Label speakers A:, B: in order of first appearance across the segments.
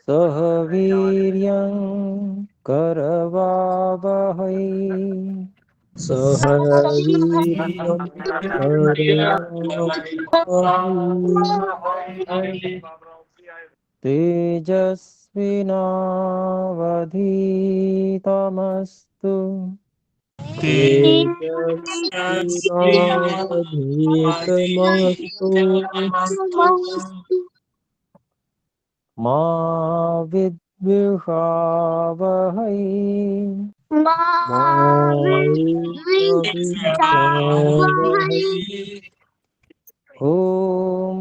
A: सह वीर्यं करवावहै
B: सह वीर्यं करवावहै
A: तेजस्विनावधीतमस्तु
B: तेजस्विनावधीतमस्तु
A: मा विद्विषावहै
B: मा विद्विषावहै
A: ॐ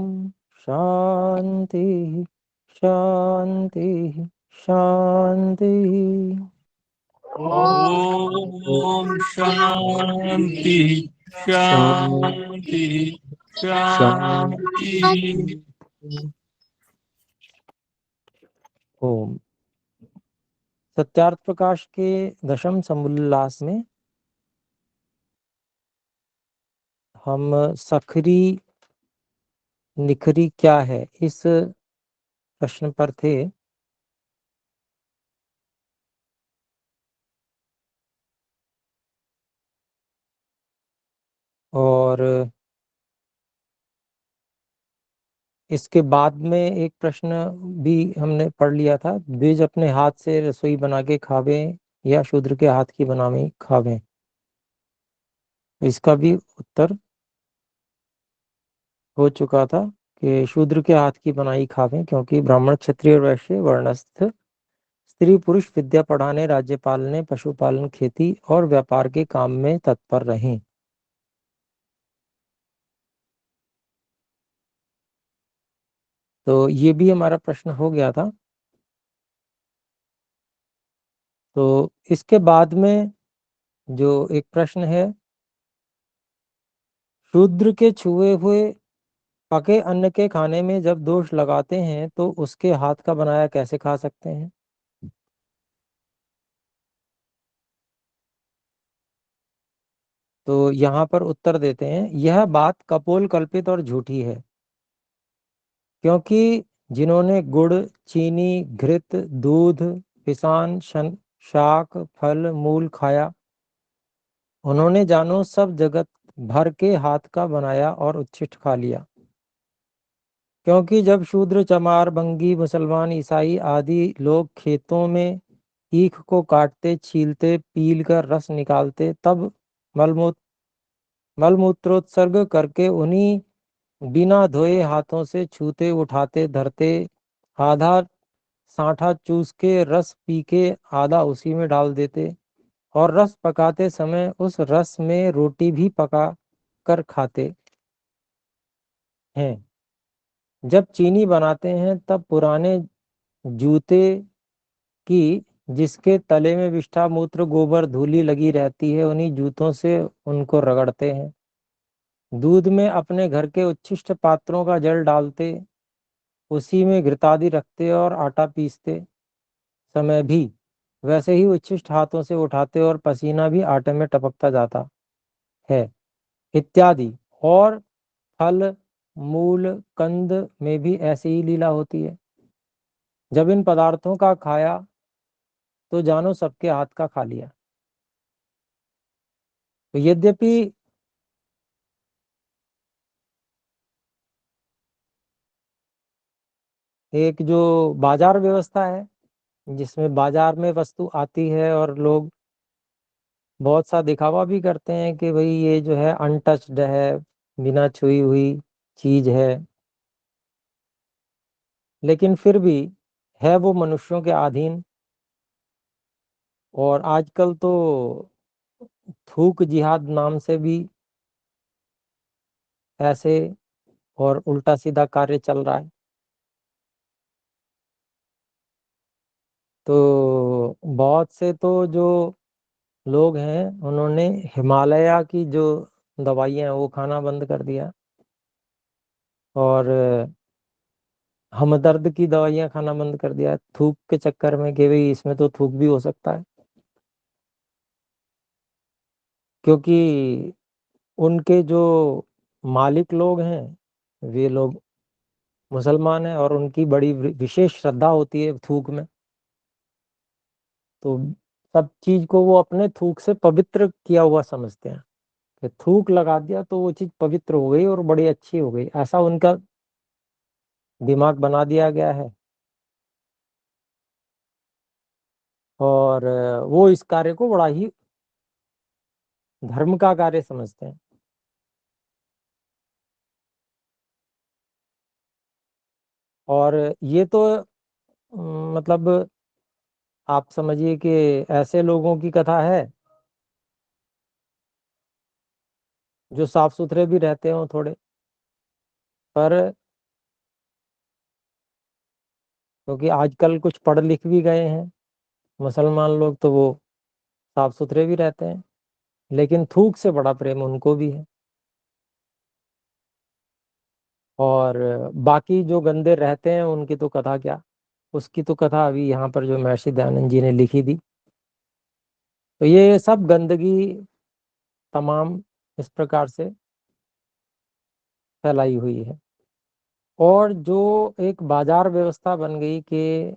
A: शान्ति शान्ति शान्तिः
B: ॐ शान्ति शान्ति शान्ति।
A: ओम। सत्यार्थ प्रकाश के दशम समुल्लास में हम सखरी निखरी क्या है इस प्रश्न पर थे। और इसके बाद में एक प्रश्न भी हमने पढ़ लिया था, द्विज अपने हाथ से रसोई बना के खावे या शूद्र के हाथ की बनावी खावे। इसका भी उत्तर हो चुका था कि शूद्र के हाथ की बनाई खावे, क्योंकि ब्राह्मण क्षत्रिय और वैश्य वर्णस्थ स्त्री पुरुष विद्या पढ़ाने, राज्य पालने, पशुपालन, खेती और व्यापार के काम में तत्पर रहें। तो ये भी हमारा प्रश्न हो गया था। तो इसके बाद में जो एक प्रश्न है, शूद्र के छुए हुए पके अन्न के खाने में जब दोष लगाते हैं तो उसके हाथ का बनाया कैसे खा सकते हैं। तो यहाँ पर उत्तर देते हैं, यह बात कपोल कल्पित और झूठी है, क्योंकि जिन्होंने गुड़, चीनी, घृत, दूध, पिसान, शाक, फल, मूल खाया, उन्होंने जानो सब जगत भर के हाथ का बनाया और उच्छिष्ट खा लिया। क्योंकि जब शूद्र, चमार, बंगी, मुसलमान, ईसाई आदि लोग खेतों में ईख को काटते, छीलते, पील कर रस निकालते, तब मलमूत्रोत्सर्ग करके उन्हीं बिना धोए हाथों से छूते, उठाते, धरते, आधा सांठा चूस के रस पी के आधा उसी में डाल देते, और रस पकाते समय उस रस में रोटी भी पका कर खाते हैं। जब चीनी बनाते हैं तब पुराने जूते की, जिसके तले में विष्ठा, मूत्र, गोबर, धूली लगी रहती है, उन्हीं जूतों से उनको रगड़ते हैं। दूध में अपने घर के उच्छिष्ट पात्रों का जल डालते, उसी में घृतादि रखते और आटा पीसते समय भी वैसे ही उच्छिष्ट हाथों से उठाते, और पसीना भी आटे में टपकता जाता है इत्यादि। और फल, मूल, कंद में भी ऐसी ही लीला होती है। जब इन पदार्थों का खाया तो जानो सबके हाथ का खा लिया। तो यद्यपि एक जो बाजार व्यवस्था है, जिसमें बाजार में वस्तु आती है और लोग बहुत सा दिखावा भी करते हैं कि भाई ये जो है अनटच्ड है, बिना छुई हुई चीज है, लेकिन फिर भी है वो मनुष्यों के अधीन। और आजकल तो थूक जिहाद नाम से भी ऐसे और उल्टा सीधा कार्य चल रहा है। तो बहुत से तो जो लोग हैं उन्होंने हिमालय की जो दवाइयाँ हैं वो खाना बंद कर दिया, और हमदर्द की दवाइयाँ खाना बंद कर दिया, थूक के चक्कर में कि भाई इसमें तो थूक भी हो सकता है। क्योंकि उनके जो मालिक लोग हैं वे लोग मुसलमान है और उनकी बड़ी विशेष श्रद्धा होती है थूक में। तो सब चीज को वो अपने थूक से पवित्र किया हुआ समझते हैं कि थूक लगा दिया तो वो चीज पवित्र हो गई और बड़ी अच्छी हो गई, ऐसा उनका दिमाग बना दिया गया है। और वो इस कार्य को बड़ा ही धर्म का कार्य समझते हैं। और ये तो मतलब आप समझिए कि ऐसे लोगों की कथा है जो साफ सुथरे भी रहते हो थोड़े, पर क्योंकि आजकल कुछ पढ़ लिख भी गए हैं मुसलमान लोग, तो वो साफ सुथरे भी रहते हैं, लेकिन थूक से बड़ा प्रेम उनको भी है। और बाकी जो गंदे रहते हैं उनकी तो कथा क्या, उसकी तो कथा अभी यहाँ पर जो महर्षि दयानंद जी ने लिखी थी। तो ये सब गंदगी तमाम इस प्रकार से फैलाई हुई है। और जो एक बाजार व्यवस्था बन गई कि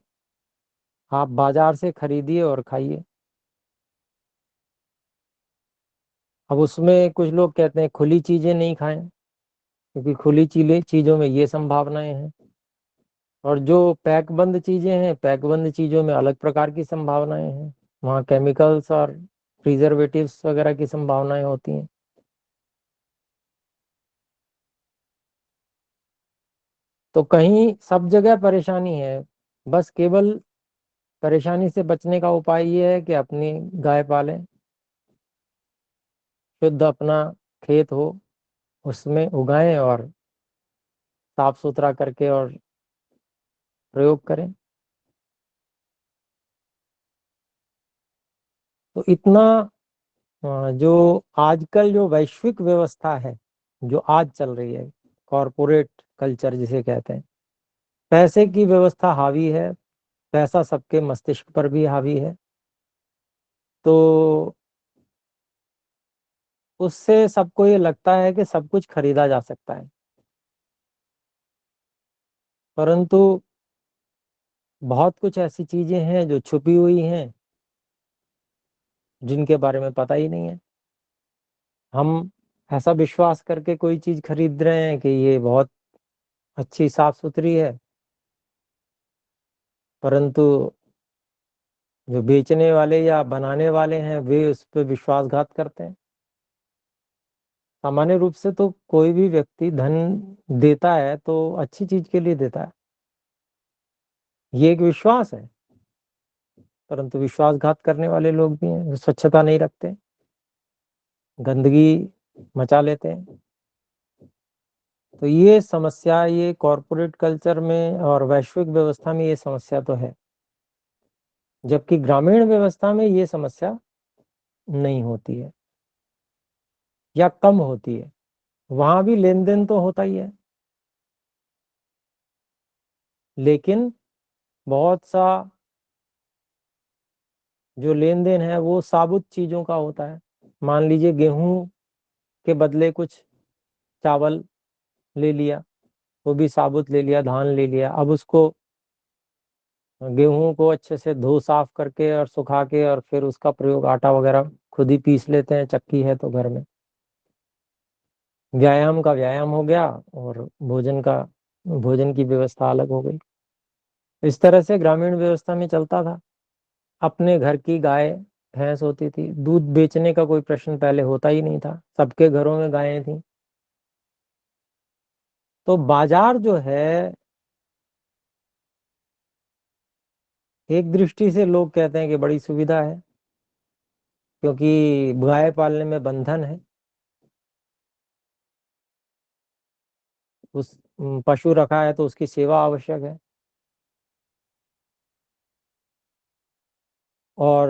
A: आप बाजार से खरीदिए और खाइए। अब उसमें कुछ लोग कहते हैं खुली चीजें नहीं खाएं, क्योंकि खुली चीजों में ये संभावनाएं हैं, और जो पैक बंद चीजें हैं, पैक बंद चीजों में अलग प्रकार की संभावनाएं हैं, वहाँ केमिकल्स और प्रिजर्वेटिव्स वगैरह की संभावनाएं होती हैं। तो कहीं सब जगह परेशानी है। बस केवल परेशानी से बचने का उपाय ये है कि अपनी गाय पालें, शुद्ध अपना खेत हो, उसमें उगाएं और साफ सुथरा करके और प्रयोग करें। तो इतना जो आजकल जो वैश्विक व्यवस्था है जो आज चल रही है, कॉरपोरेट कल्चर जिसे कहते हैं, पैसे की व्यवस्था हावी है, पैसा सबके मस्तिष्क पर भी हावी है। तो उससे सबको ये लगता है कि सब कुछ खरीदा जा सकता है, परंतु बहुत कुछ ऐसी चीजें हैं जो छुपी हुई हैं, जिनके बारे में पता ही नहीं है। हम ऐसा विश्वास करके कोई चीज खरीद रहे हैं कि ये बहुत अच्छी साफ सुथरी है, परंतु जो बेचने वाले या बनाने वाले हैं वे उस पर विश्वासघात करते हैं। सामान्य रूप से तो कोई भी व्यक्ति धन देता है तो अच्छी चीज के लिए देता है, ये एक विश्वास है। परंतु विश्वासघात करने वाले लोग भी हैं जो स्वच्छता नहीं रखते, गंदगी मचा लेते हैं। तो ये समस्या, ये कॉरपोरेट कल्चर में और वैश्विक व्यवस्था में ये समस्या तो है, जबकि ग्रामीण व्यवस्था में ये समस्या नहीं होती है या कम होती है। वहां भी लेन देन तो होता ही है, लेकिन बहुत सा जो लेन देन है वो साबुत चीजों का होता है। मान लीजिए गेहूं के बदले कुछ चावल ले लिया, वो भी साबुत ले लिया, धान ले लिया। अब उसको गेहूं को अच्छे से धो साफ करके और सुखा के और फिर उसका प्रयोग, आटा वगैरह खुद ही पीस लेते हैं, चक्की है तो घर में। व्यायाम का व्यायाम हो गया और भोजन की व्यवस्था अलग हो गई। इस तरह से ग्रामीण व्यवस्था में चलता था। अपने घर की गाय भैंस होती थी, दूध बेचने का कोई प्रश्न पहले होता ही नहीं था, सबके घरों में गायें थी। तो बाजार जो है, एक दृष्टि से लोग कहते हैं कि बड़ी सुविधा है, क्योंकि गाय पालने में बंधन है। उस पशु रखा है तो उसकी सेवा आवश्यक है। और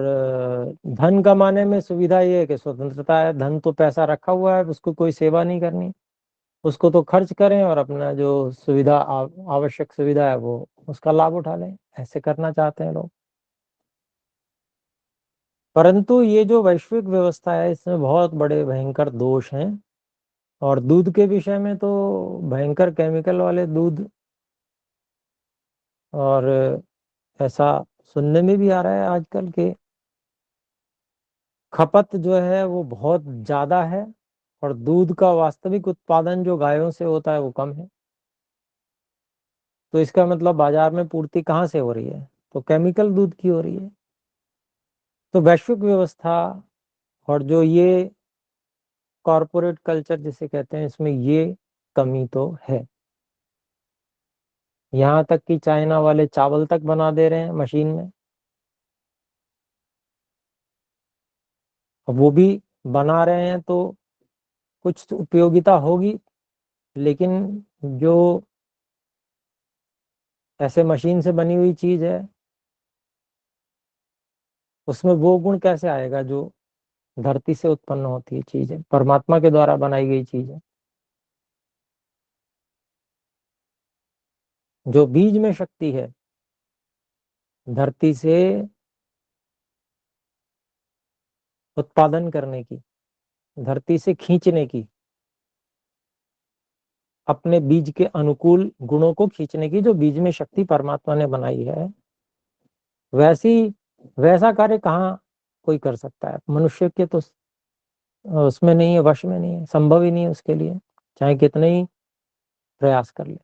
A: धन कमाने में सुविधा ये है कि स्वतंत्रता है। धन तो पैसा रखा हुआ है, उसको कोई सेवा नहीं करनी, उसको तो खर्च करें और अपना जो सुविधा आवश्यक सुविधा है वो उसका लाभ उठा लें। ऐसे करना चाहते हैं लोग। परंतु ये जो वैश्विक व्यवस्था है इसमें बहुत बड़े भयंकर दोष हैं। और दूध के विषय में तो भयंकर केमिकल वाले दूध और ऐसा सुनने में भी आ रहा है आजकल के खपत जो है वो बहुत ज्यादा है और दूध का वास्तविक उत्पादन जो गायों से होता है वो कम है। तो इसका मतलब बाजार में पूर्ति कहाँ से हो रही है? तो केमिकल दूध की हो रही है। तो वैश्विक व्यवस्था और जो ये कॉरपोरेट कल्चर जिसे कहते हैं, इसमें ये कमी तो है। यहाँ तक कि चाइना वाले चावल तक बना दे रहे हैं मशीन में। अब वो भी बना रहे हैं तो कुछ तो उपयोगिता होगी, लेकिन जो ऐसे मशीन से बनी हुई चीज है उसमें वो गुण कैसे आएगा जो धरती से उत्पन्न होती है चीज है, परमात्मा के द्वारा बनाई गई चीज है। जो बीज में शक्ति है धरती से उत्पादन करने की, धरती से खींचने की, अपने बीज के अनुकूल गुणों को खींचने की, जो बीज में शक्ति परमात्मा ने बनाई है, वैसी वैसा कार्य कहाँ कोई कर सकता है? मनुष्य के तो उसमें नहीं है, वश में नहीं है, संभव ही नहीं है उसके लिए, चाहे कितने ही प्रयास कर ले।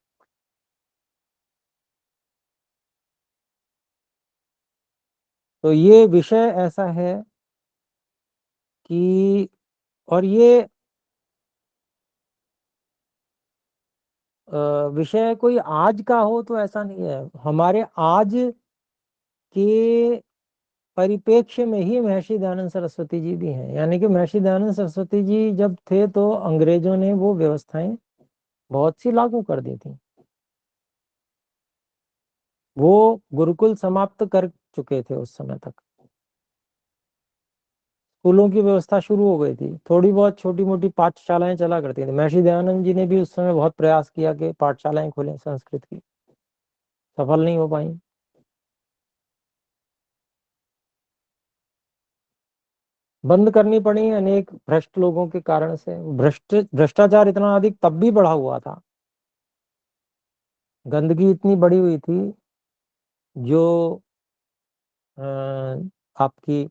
A: तो ये विषय ऐसा है कि, और ये विषय कोई आज का हो तो ऐसा नहीं है, हमारे आज के परिप्रेक्ष्य में ही महर्षि दयानंद सरस्वती जी भी हैं। यानी कि महर्षि दयानंद सरस्वती जी जब थे तो अंग्रेजों ने वो व्यवस्थाएं बहुत सी लागू कर दी थी। वो गुरुकुल समाप्त कर चुके थे उस समय तक, स्कूलों की व्यवस्था शुरू हो गई थी, थोड़ी बहुत छोटी मोटी पाठशालाएं चला करती थी। महर्षि दयानंद जी ने भी उस समय बहुत प्रयास किया कि पाठशालाएं खोलें संस्कृत की, सफल नहीं हो पाई। बंद करनी पड़ी अनेक भ्रष्ट लोगों के कारण से। भ्रष्टाचार इतना अधिक तब भी बढ़ा हुआ था, गंदगी इतनी बढ़ी हुई थी, जो अ, आपकी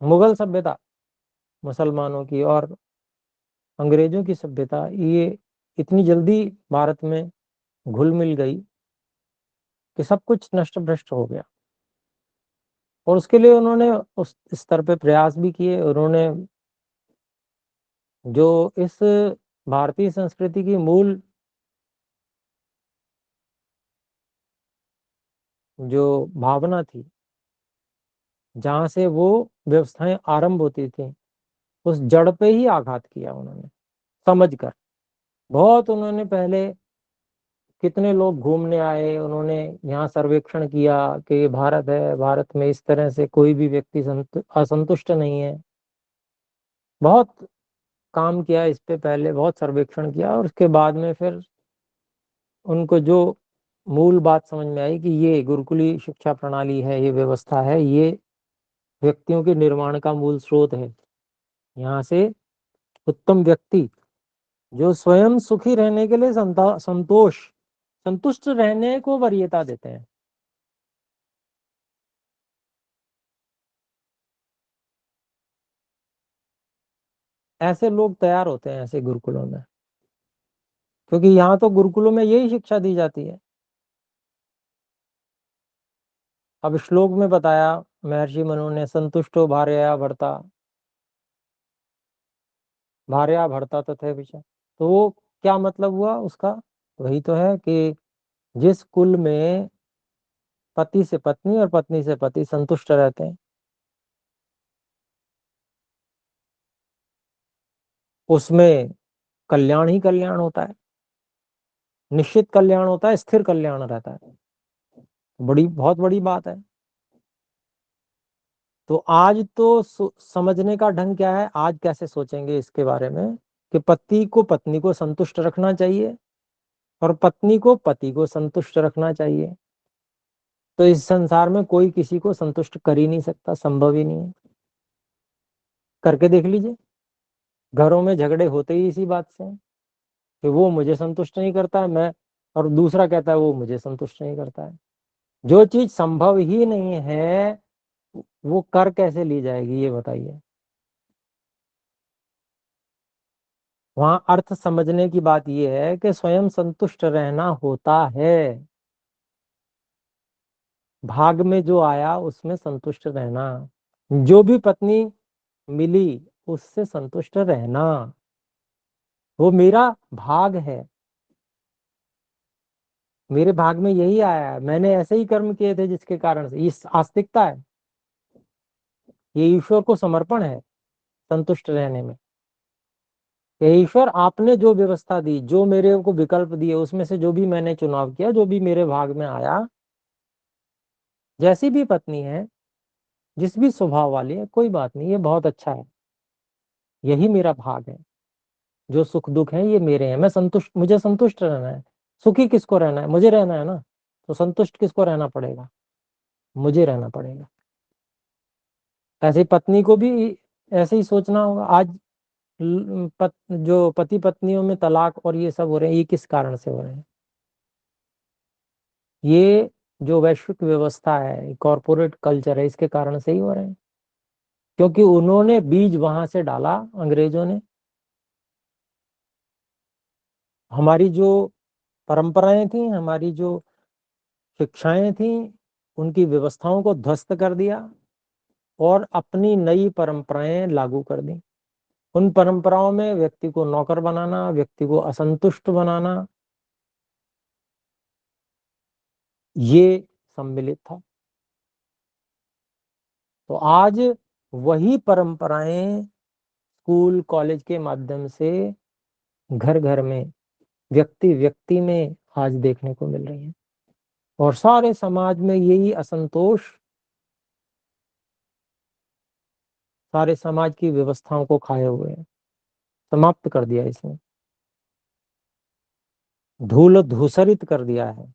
A: मुगल सभ्यता, मुसलमानों की और अंग्रेजों की सभ्यता, ये इतनी जल्दी भारत में घुल मिल गई कि सब कुछ नष्ट भ्रष्ट हो गया। और उसके लिए उन्होंने उस स्तर पे प्रयास भी किए। उन्होंने जो इस भारतीय संस्कृति की मूल जो भावना थी, जहां से वो व्यवस्थाएं आरंभ होती थी, उस जड़ पे ही आघात किया उन्होंने, समझकर। बहुत उन्होंने पहले, कितने लोग घूमने आए, उन्होंने यहाँ सर्वेक्षण किया कि ये भारत है, भारत में इस तरह से कोई भी व्यक्ति असंतुष्ट नहीं है। बहुत काम किया इस पे, पहले बहुत सर्वेक्षण किया, और उसके बाद में फिर उनको जो मूल बात समझ में आई कि ये गुरुकुली शिक्षा प्रणाली है, ये व्यवस्था है, ये व्यक्तियों के निर्माण का मूल स्रोत है। यहाँ से उत्तम व्यक्ति जो स्वयं सुखी रहने के लिए संतुष्ट रहने को वरीयता देते हैं, ऐसे लोग तैयार होते हैं ऐसे गुरुकुलों में। क्योंकि यहाँ तो गुरुकुलों में यही शिक्षा दी जाती है। अब श्लोक में बताया महर्षि मनु ने, संतुष्टो भार्या भर्ता तथे विषय। तो वो क्या मतलब हुआ उसका? वही तो है कि जिस कुल में पति से पत्नी और पत्नी से पति संतुष्ट रहते हैं, उसमें कल्याण ही कल्याण होता है, निश्चित कल्याण होता है, स्थिर कल्याण रहता है। बड़ी, बहुत बड़ी बात है। तो आज तो समझने का ढंग क्या है, आज कैसे सोचेंगे इसके बारे में कि पति को पत्नी को संतुष्ट रखना चाहिए और पत्नी को पति को संतुष्ट रखना चाहिए। तो इस संसार में कोई किसी को संतुष्ट कर ही नहीं सकता, संभव ही नहीं है। करके देख लीजिए, घरों में झगड़े होते ही इसी बात से हैं कि वो मुझे संतुष्ट नहीं करता, मैं और दूसरा कहता है वो मुझे संतुष्ट नहीं करता है। जो चीज संभव ही नहीं है वो कर कैसे ली जाएगी, ये बताइए। वहां अर्थ समझने की बात यह है कि स्वयं संतुष्ट रहना होता है। भाग में जो आया उसमें संतुष्ट रहना, जो भी पत्नी मिली उससे संतुष्ट रहना, वो मेरा भाग है। मेरे भाग में यही आया है, मैंने ऐसे ही कर्म किए थे जिसके कारण से, ये आस्तिकता है, ये ईश्वर को समर्पण है संतुष्ट रहने में। ये ईश्वर आपने जो व्यवस्था दी, जो मेरे को विकल्प दिए, उसमें से जो भी मैंने चुनाव किया, जो भी मेरे भाग में आया, जैसी भी पत्नी है, जिस भी स्वभाव वाली है, कोई बात नहीं, ये बहुत अच्छा है, यही मेरा भाग है। जो सुख दुख है ये मेरे हैं, मैं संतुष्ट, मुझे संतुष्ट रहना है। सुखी किसको रहना है, मुझे रहना है ना, तो संतुष्ट किसको रहना पड़ेगा, मुझे रहना पड़ेगा। ऐसे ही पत्नी को भी ऐसे ही सोचना होगा। आज जो पति पत्नियों में तलाक और ये सब हो रहे हैं, ये किस कारण से हो रहे हैं? ये जो वैश्विक व्यवस्था है, कॉरपोरेट कल्चर है, इसके कारण से ही हो रहे हैं। क्योंकि उन्होंने बीज वहां से डाला, अंग्रेजों ने। हमारी जो परंपराएं थी, हमारी जो शिक्षाएं थी, उनकी व्यवस्थाओं को ध्वस्त कर दिया और अपनी नई परंपराएं लागू कर दी। उन परंपराओं में व्यक्ति को नौकर बनाना, व्यक्ति को असंतुष्ट बनाना, ये सम्मिलित था। तो आज वही परंपराएं स्कूल कॉलेज के माध्यम से घर घर में, व्यक्ति व्यक्ति में आज देखने को मिल रही है। और सारे समाज में यही असंतोष सारे समाज की व्यवस्थाओं को खाए हुए है, समाप्त कर दिया इसने, धूल धूसरित कर दिया है।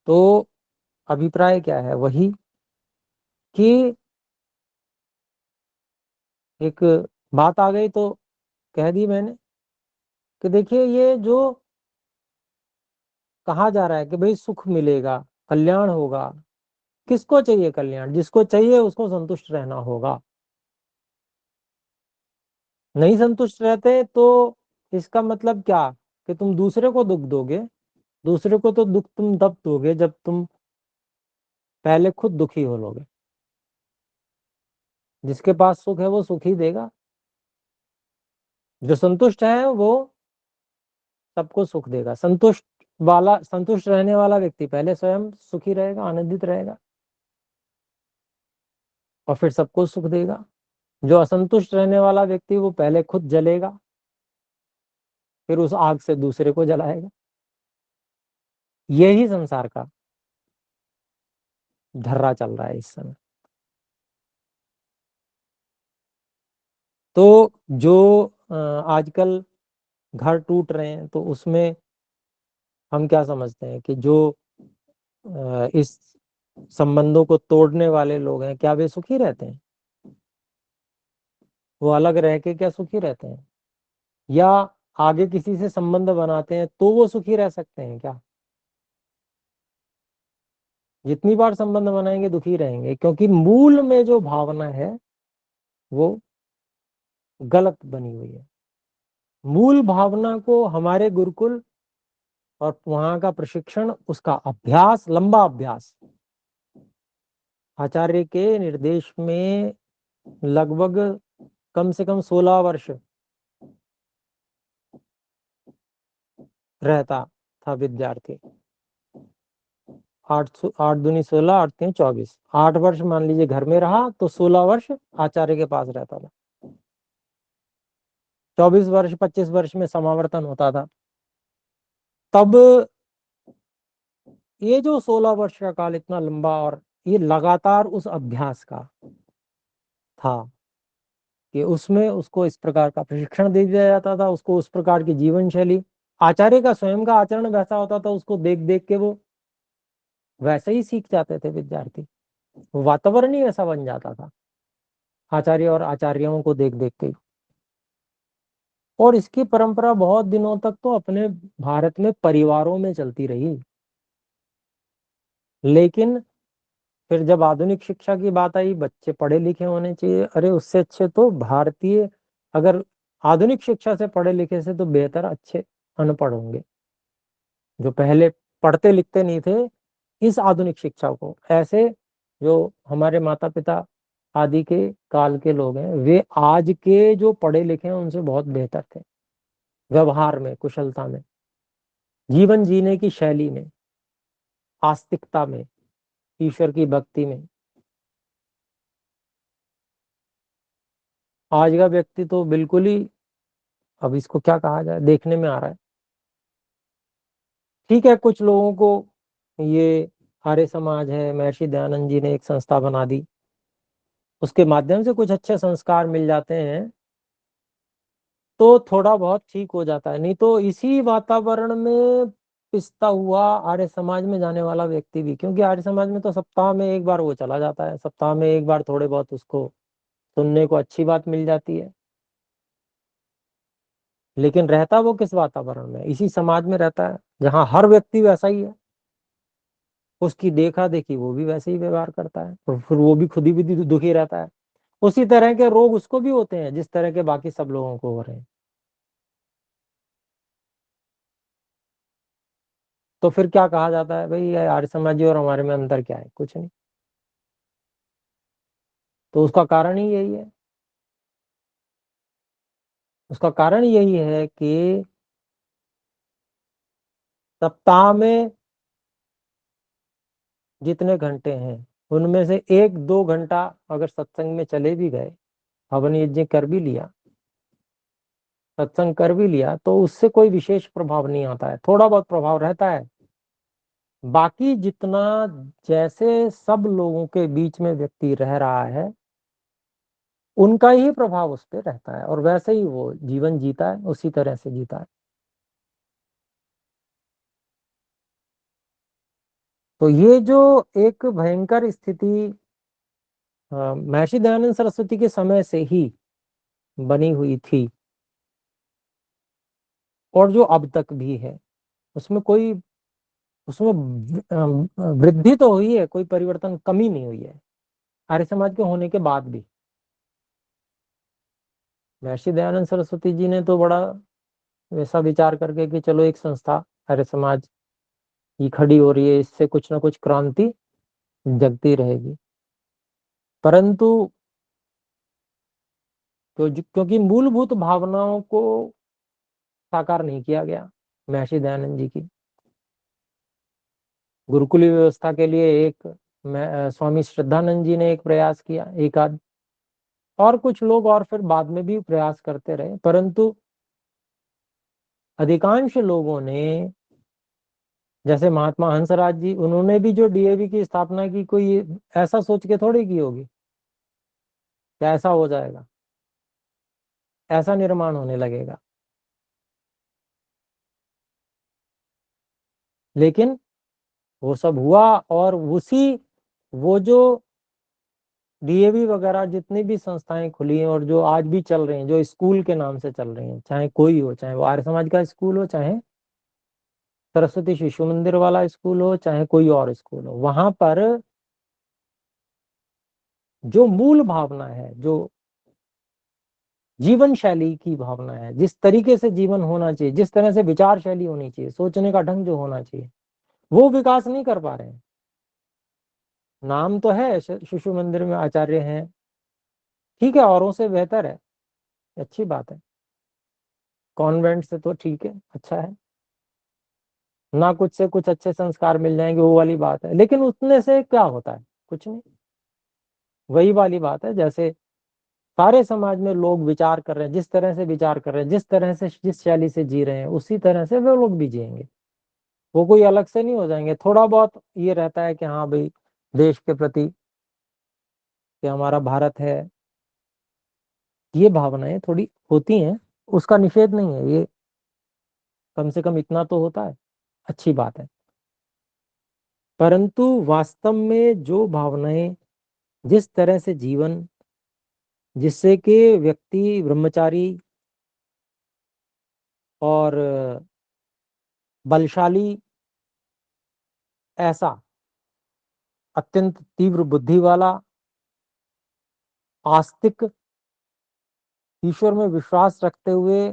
A: तो अभिप्राय क्या है, वही कि एक बात आ गई तो कह दी मैंने कि देखिए, ये जो कहा जा रहा है कि भाई सुख मिलेगा, कल्याण होगा, किसको चाहिए कल्याण? जिसको चाहिए उसको संतुष्ट रहना होगा। नहीं संतुष्ट रहते तो इसका मतलब क्या, कि तुम दूसरे को दुख दोगे। दूसरे को तो दुख तुम तब दोगे जब तुम पहले खुद दुखी हो लोगे। जिसके पास सुख है वो सुख ही देगा। जो संतुष्ट है वो सबको सुख देगा। संतुष्ट रहने वाला व्यक्ति पहले स्वयं सुखी रहेगा, आनंदित रहेगा, और फिर सबको सुख देगा। जो असंतुष्ट रहने वाला व्यक्ति, वो पहले खुद जलेगा, फिर उस आग से दूसरे को जलाएगा। यही संसार का धर्रा चल रहा है इस समय। तो जो आजकल घर टूट रहे हैं, तो उसमें हम क्या समझते हैं कि जो इस संबंधों को तोड़ने वाले लोग हैं, क्या वे सुखी रहते हैं? वो अलग रह के क्या सुखी रहते हैं? या आगे किसी से संबंध बनाते हैं तो वो सुखी रह सकते हैं क्या? जितनी बार संबंध बनाएंगे दुखी रहेंगे, क्योंकि मूल में जो भावना है वो गलत बनी हुई है। मूल भावना को हमारे गुरुकुल और वहां का प्रशिक्षण, उसका अभ्यास, लंबा अभ्यास, आचार्य के निर्देश में लगभग कम से कम 16 वर्ष रहता था विद्यार्थी। 8 8 दूनी 16, 8 3 24, 8 वर्ष मान लीजिए घर में रहा, तो 16 वर्ष आचार्य के पास रहता था। 24 वर्ष 25 वर्ष में समावर्तन होता था। तब ये जो 16 वर्ष का काल इतना लंबा, और ये लगातार उस अभ्यास का था कि उसमें उसको इस प्रकार का प्रशिक्षण दे दिया जाता था, उसको उस प्रकार की जीवन शैली, आचार्य का स्वयं का आचरण वैसा होता था, उसको देख देख के वो वैसे ही सीख जाते थे विद्यार्थी। वातावरण ही ऐसा बन जाता था आचार्य और आचार्यों को देख देख के। और इसकी परंपरा बहुत दिनों तक तो अपने भारत में परिवारों में चलती रही। लेकिन फिर जब आधुनिक शिक्षा की बात आई, बच्चे पढ़े लिखे होने चाहिए, अरे उससे अच्छे तो भारतीय, अगर आधुनिक शिक्षा से पढ़े लिखे से तो बेहतर अच्छे अनपढ़ होंगे, जो पहले पढ़ते लिखते नहीं थे। इस आधुनिक शिक्षा को ऐसे, जो हमारे माता पिता आदि के काल के लोग हैं, वे आज के जो पढ़े लिखे हैं उनसे बहुत बेहतर थे, व्यवहार में, कुशलता में, जीवन जीने की शैली में, आस्तिकता में, ईश्वर की भक्ति में। आज का व्यक्ति तो बिल्कुल ही, अब इसको क्या कहा जाए, देखने में आ रहा है। ठीक है, कुछ लोगों को ये आर्य समाज है, महर्षि दयानंद जी ने एक संस्था बना दी, उसके माध्यम से कुछ अच्छे संस्कार मिल जाते हैं, तो थोड़ा बहुत ठीक हो जाता है। नहीं तो इसी वातावरण में पिसता हुआ आर्य समाज में जाने वाला व्यक्ति भी, क्योंकि आर्य समाज में तो सप्ताह में एक बार वो चला जाता है, सप्ताह में एक बार थोड़े बहुत उसको सुनने को अच्छी बात मिल जाती है, लेकिन रहता वो किस वातावरण में, इसी समाज में रहता है जहाँ हर व्यक्ति वैसा ही है, उसकी देखा देखी वो भी वैसे ही व्यवहार करता है, और फिर वो भी खुद ही भी दुखी रहता है। उसी तरह के रोग उसको भी होते हैं जिस तरह के बाकी सब लोगों को हो रहे हैं। तो फिर क्या कहा जाता है, भाई ये आर्य समाजी और हमारे में अंतर क्या है, कुछ नहीं। तो उसका कारण ही यही है, उसका कारण यही है कि सप्ताह में जितने घंटे हैं उनमें से 1-2 घंटा अगर सत्संग में चले भी गए, हवन यज्ञ कर भी लिया, सत्संग कर भी लिया, तो उससे कोई विशेष प्रभाव नहीं आता है, थोड़ा बहुत प्रभाव रहता है। बाकी जितना, जैसे सब लोगों के बीच में व्यक्ति रह रहा है, उनका ही प्रभाव उस पर रहता है, और वैसे ही वो जीवन जीता है, उसी तरह से जीता है। तो ये जो एक भयंकर स्थिति महर्षि दयानंद सरस्वती के समय से ही बनी हुई थी, और जो अब तक भी है, उसमें कोई, उसमें वृद्धि तो हुई है, कोई परिवर्तन, कमी नहीं हुई है आर्य समाज के होने के बाद भी। महर्षि दयानंद सरस्वती जी ने तो बड़ा वैसा विचार करके कि चलो एक संस्था आर्य समाज की खड़ी हो रही है, इससे कुछ ना कुछ क्रांति जगती रहेगी। परंतु क्योंकि मूलभूत भावनाओं को साकार नहीं किया गया महर्षि दयानंद जी की। गुरुकुली व्यवस्था के लिए एक स्वामी श्रद्धानंद जी ने एक प्रयास किया, एक आध, और कुछ लोग और फिर बाद में भी प्रयास करते रहे, परंतु अधिकांश लोगों ने, जैसे महात्मा हंसराज जी, उन्होंने भी जो डीएवी की स्थापना की, कोई ऐसा सोच के थोड़ी की होगी कि ऐसा हो जाएगा, ऐसा निर्माण होने लगेगा। लेकिन वो सब हुआ, और उसी, वो जो डीएवी वगैरह जितनी भी संस्थाएं खुली हैं और जो आज भी चल रही हैं, जो स्कूल के नाम से चल रही हैं, चाहे कोई हो, चाहे वो आर्य समाज का स्कूल हो, चाहे सरस्वती शिशु मंदिर वाला स्कूल हो, चाहे कोई और स्कूल हो, वहां पर जो मूल भावना है, जो जीवन शैली की भावना है, जिस तरीके से जीवन होना चाहिए, जिस तरह से विचार शैली होनी चाहिए, सोचने का ढंग जो होना चाहिए, वो विकास नहीं कर पा रहे हैं। नाम तो है, शिशु मंदिर में आचार्य हैं, ठीक है, औरों से बेहतर है, अच्छी बात है, कॉन्वेंट से तो ठीक है, अच्छा है, ना कुछ से कुछ अच्छे संस्कार मिल जाएंगे, वो वाली बात है, लेकिन उतने से क्या होता है, कुछ नहीं। वही वाली बात है, जैसे सारे समाज में लोग विचार कर रहे हैं, जिस तरह से विचार कर रहे हैं, जिस तरह से, जिस शैली से जी रहे हैं, उसी तरह से वो लोग भी जिएंगे, वो कोई अलग से नहीं हो जाएंगे। थोड़ा बहुत ये रहता है कि हाँ भाई, देश के प्रति, कि हमारा भारत है, ये भावनाएं थोड़ी होती हैं, उसका निषेध नहीं है ये, कम से कम इतना तो होता है, अच्छी बात है। परंतु वास्तव में जो भावनाएं, जिस तरह से जीवन, जिससे कि व्यक्ति ब्रह्मचारी और बलशाली, ऐसा अत्यंत तीव्र बुद्धि वाला, आस्तिक, ईश्वर में विश्वास रखते हुए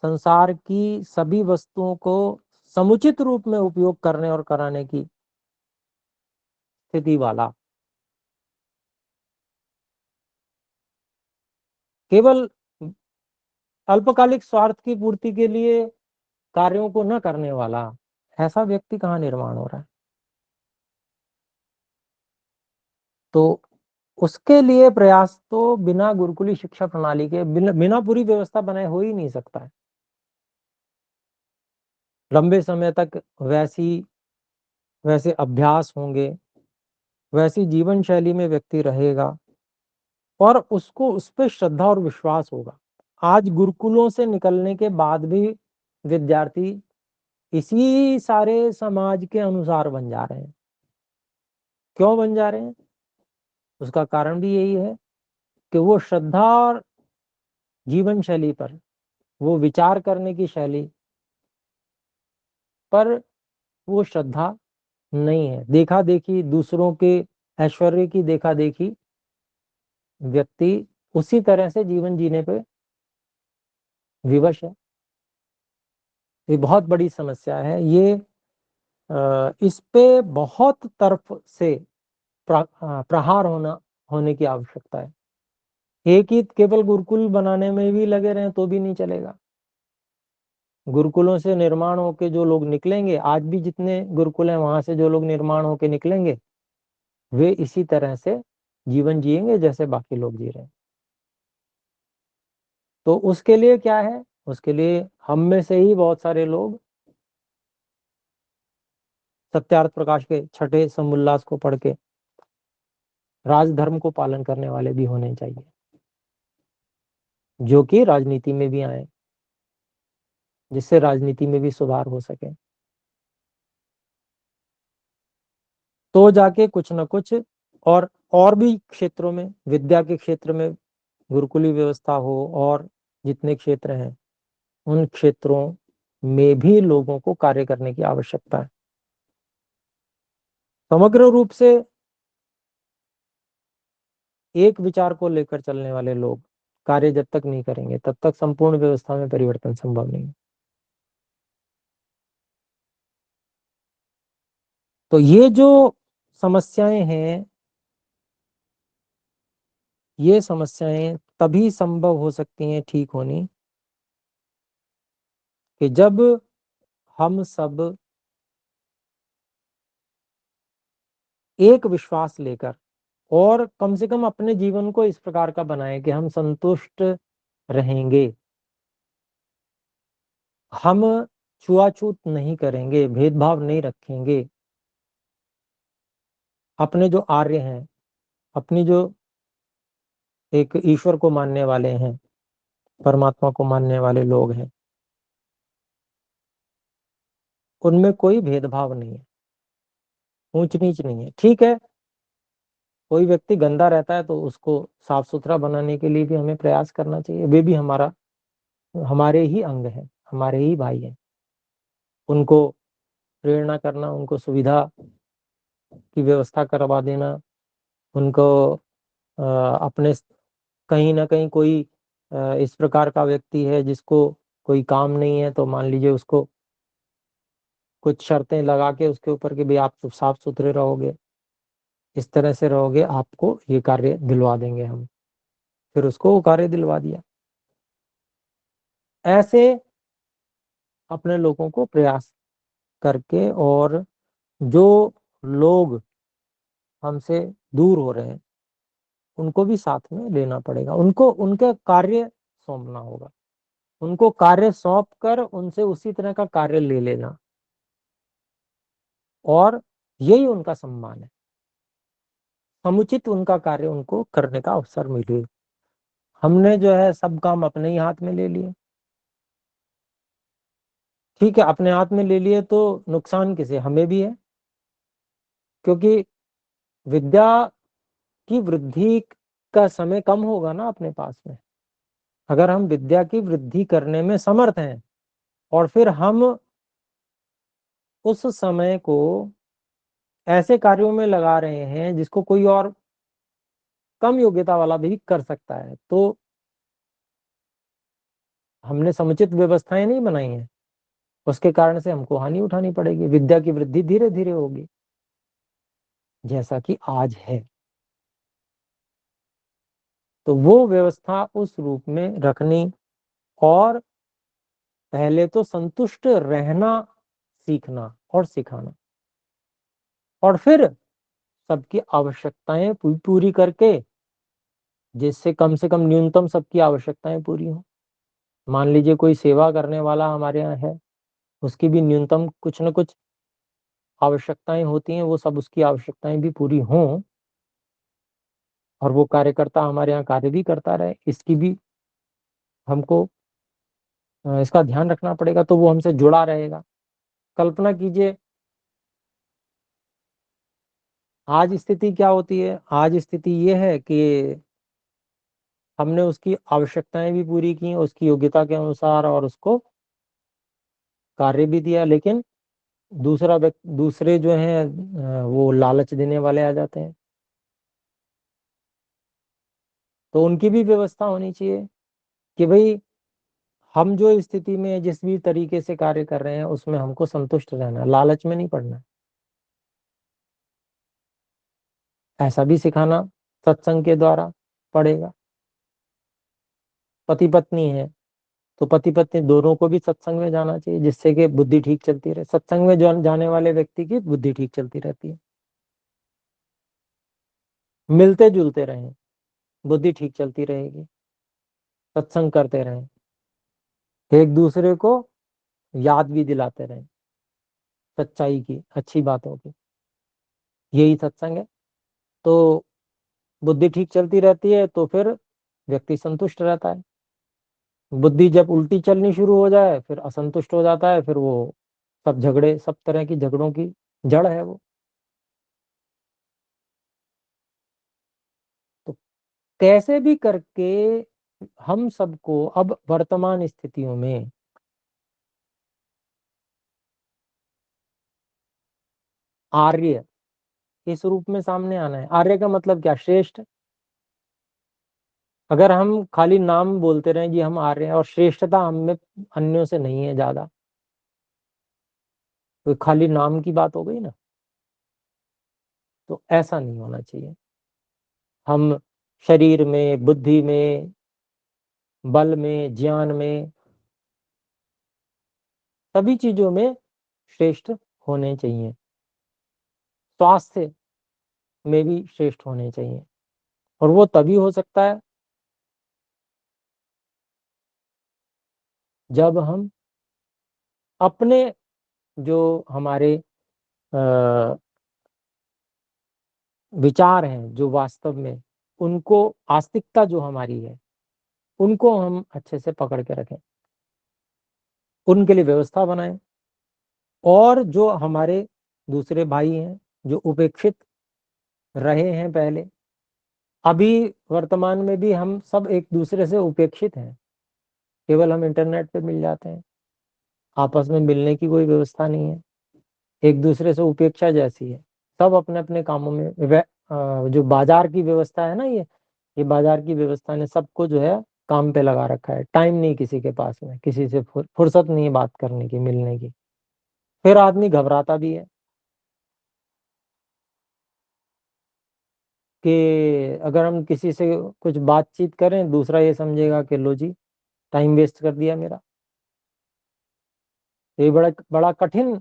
A: संसार की सभी वस्तुओं को समुचित रूप में उपयोग करने और कराने की स्थिति वाला, केवल अल्पकालिक स्वार्थ की पूर्ति के लिए कार्यों को न करने वाला, ऐसा व्यक्ति कहाँ निर्माण हो रहा है? तो उसके लिए प्रयास तो बिना गुरुकुली शिक्षा प्रणाली के, बिना पूरी व्यवस्था बनाए हो ही नहीं सकता है। लंबे समय तक वैसे अभ्यास होंगे, वैसी जीवन शैली में व्यक्ति रहेगा और उसको उस पर श्रद्धा और विश्वास होगा। आज गुरुकुलों से निकलने के बाद भी विद्यार्थी इसी सारे समाज के अनुसार बन जा रहे हैं। क्यों बन जा रहे हैं? उसका कारण भी यही है कि वो श्रद्धा और जीवन शैली पर, वो विचार करने की शैली पर वो श्रद्धा नहीं है। देखा देखी, दूसरों के ऐश्वर्य की देखा देखी, व्यक्ति उसी तरह से जीवन जीने पे विवश है। ये बहुत बड़ी समस्या है। ये इस पे बहुत तरफ से प्रहार होने की आवश्यकता है। एक ही केवल गुरुकुल बनाने में भी लगे रहे तो भी नहीं चलेगा। गुरुकुलों से निर्माण होके जो लोग निकलेंगे, आज भी जितने गुरुकुल हैं वहां से जो लोग निर्माण होके निकलेंगे, वे इसी तरह से जीवन जिएंगे जैसे बाकी लोग जी रहे हैं। तो उसके लिए क्या है? उसके लिए हम में से ही बहुत सारे लोग सत्यार्थ प्रकाश के छठे समुल्लास को पढ़ के राजधर्म को पालन करने वाले भी होने चाहिए, जो कि राजनीति में भी आए, जिससे राजनीति में भी सुधार हो सके। तो जाके कुछ न कुछ और भी क्षेत्रों में, विद्या के क्षेत्र में गुरुकुली व्यवस्था हो, और जितने क्षेत्र हैं उन क्षेत्रों में भी लोगों को कार्य करने की आवश्यकता है। समग्र रूप से एक विचार को लेकर चलने वाले लोग कार्य जब तक नहीं करेंगे तब तक संपूर्ण व्यवस्था में परिवर्तन संभव नहीं है। तो ये जो समस्याएं हैं, ये समस्याएं तभी संभव हो सकती हैं ठीक होनी, कि जब हम सब एक विश्वास लेकर, और कम से कम अपने जीवन को इस प्रकार का बनाएं कि हम संतुष्ट रहेंगे, हम छुआछूत नहीं करेंगे, भेदभाव नहीं रखेंगे, अपने जो आर्य हैं, अपनी जो एक ईश्वर को मानने वाले हैं, परमात्मा को मानने वाले लोग हैं, उनमें कोई भेदभाव नहीं है, ऊंच नीच नहीं है। ठीक है, कोई व्यक्ति गंदा रहता है तो उसको साफ सुथरा बनाने के लिए भी हमें प्रयास करना चाहिए। वे भी हमारे ही अंग हैं, हमारे ही भाई हैं। उनको प्रेरणा करना, उनको सुविधा की व्यवस्था करवा देना, उनको अपने, कहीं ना कहीं कोई इस प्रकार का व्यक्ति है जिसको कोई काम नहीं है, तो मान लीजिए उसको कुछ शर्तें लगा के उसके ऊपर कि भाई आप तो साफ सुथरे रहोगे, इस तरह से रहोगे, आपको ये कार्य दिलवा देंगे हम। फिर उसको वो कार्य दिलवा दिया। ऐसे अपने लोगों को प्रयास करके, और जो लोग हमसे दूर हो रहे हैं उनको भी साथ में लेना पड़ेगा। उनको उनके कार्य सौंपना होगा, उनको कार्य सौंप कर उनसे उसी तरह का कार्य ले लेना, और यही उनका सम्मान है। समुचित उनका कार्य उनको करने का अवसर मिले। हमने जो है सब काम अपने ही हाथ में ले लिए। ठीक है, अपने हाथ में ले लिए तो नुकसान किसे? हमें भी है, क्योंकि विद्या की वृद्धि का समय कम होगा ना अपने पास में। अगर हम विद्या की वृद्धि करने में समर्थ हैं और फिर हम उस समय को ऐसे कार्यों में लगा रहे हैं जिसको कोई और कम योग्यता वाला भी कर सकता है, तो हमने समुचित व्यवस्थाएं नहीं बनाई हैं, उसके कारण से हमको हानि उठानी पड़ेगी। विद्या की वृद्धि धीरे धीरे होगी, जैसा कि आज है। तो वो व्यवस्था उस रूप में रखनी, और पहले तो संतुष्ट रहना सीखना और सिखाना, और फिर सबकी आवश्यकताएं पूरी करके, जिससे कम से कम न्यूनतम सबकी आवश्यकताएं पूरी हो। मान लीजिए कोई सेवा करने वाला हमारे यहाँ है, उसकी भी न्यूनतम कुछ न कुछ आवश्यकताएं होती हैं, वो सब उसकी आवश्यकताएं भी पूरी हों, और वो कार्यकर्ता हमारे यहाँ कार्य भी करता रहे, इसकी भी हमको इसका ध्यान रखना पड़ेगा, तो वो हमसे जुड़ा रहेगा। कल्पना कीजिए आज स्थिति क्या होती है। आज स्थिति ये है कि हमने उसकी आवश्यकताएं भी पूरी की, उसकी योग्यता के अनुसार, और उसको कार्य भी दिया, लेकिन दूसरे जो हैं वो लालच देने वाले आ जाते हैं। तो उनकी भी व्यवस्था होनी चाहिए कि भाई हम जो स्थिति में जिस भी तरीके से कार्य कर रहे हैं उसमें हमको संतुष्ट रहना, लालच में नहीं पड़ना। ऐसा भी सिखाना सत्संग के द्वारा पड़ेगा। पति पत्नी है तो पति पत्नी दोनों को भी सत्संग में जाना चाहिए, जिससे कि बुद्धि ठीक चलती रहे। सत्संग में जाने वाले व्यक्ति की बुद्धि ठीक चलती रहती है। मिलते जुलते रहें, बुद्धि ठीक चलती रहेगी। सत्संग करते रहें, एक दूसरे को याद भी दिलाते रहें सच्चाई की, अच्छी बातों की। यही सत्संग है। तो बुद्धि ठीक चलती रहती है तो फिर व्यक्ति संतुष्ट रहता है। बुद्धि जब उल्टी चलनी शुरू हो जाए फिर असंतुष्ट हो जाता है, फिर वो सब झगड़े, सब तरह की झगड़ों की जड़ है वो। तो कैसे भी करके हम सबको अब वर्तमान स्थितियों में आर्य इस रूप में सामने आना है। आर्य का मतलब क्या? श्रेष्ठ। अगर हम खाली नाम बोलते रहे कि हम आर्य हैं और श्रेष्ठता हम में अन्यों से नहीं है ज्यादा, तो खाली नाम की बात हो गई ना। तो ऐसा नहीं होना चाहिए। हम शरीर में, बुद्धि में, बल में, ज्ञान में, सभी चीजों में श्रेष्ठ होने चाहिए। स्वास्थ्य में भी श्रेष्ठ होने चाहिए, और वो तभी हो सकता है जब हम अपने जो हमारे विचार हैं, जो वास्तव में उनको, आस्तिकता जो हमारी है, उनको हम अच्छे से पकड़ के रखें, उनके लिए व्यवस्था बनाएं। और जो हमारे दूसरे भाई हैं जो उपेक्षित रहे हैं पहले, अभी वर्तमान में भी हम सब एक दूसरे से उपेक्षित हैं। केवल हम इंटरनेट पे मिल जाते हैं, आपस में मिलने की कोई व्यवस्था नहीं है। एक दूसरे से उपेक्षा जैसी है। सब अपने अपने कामों में जो बाजार की व्यवस्था है ना, ये बाजार की व्यवस्था ने सबको जो है काम पे लगा रखा है। टाइम नहीं किसी के पास में, किसी से फुर्सत नहीं है बात करने की, मिलने की। फिर आदमी घबराता भी है कि अगर हम किसी से कुछ बातचीत करें, दूसरा ये समझेगा कि लो जी, टाइम वेस्ट कर दिया मेरा। ये बड़ा बड़ा कठिन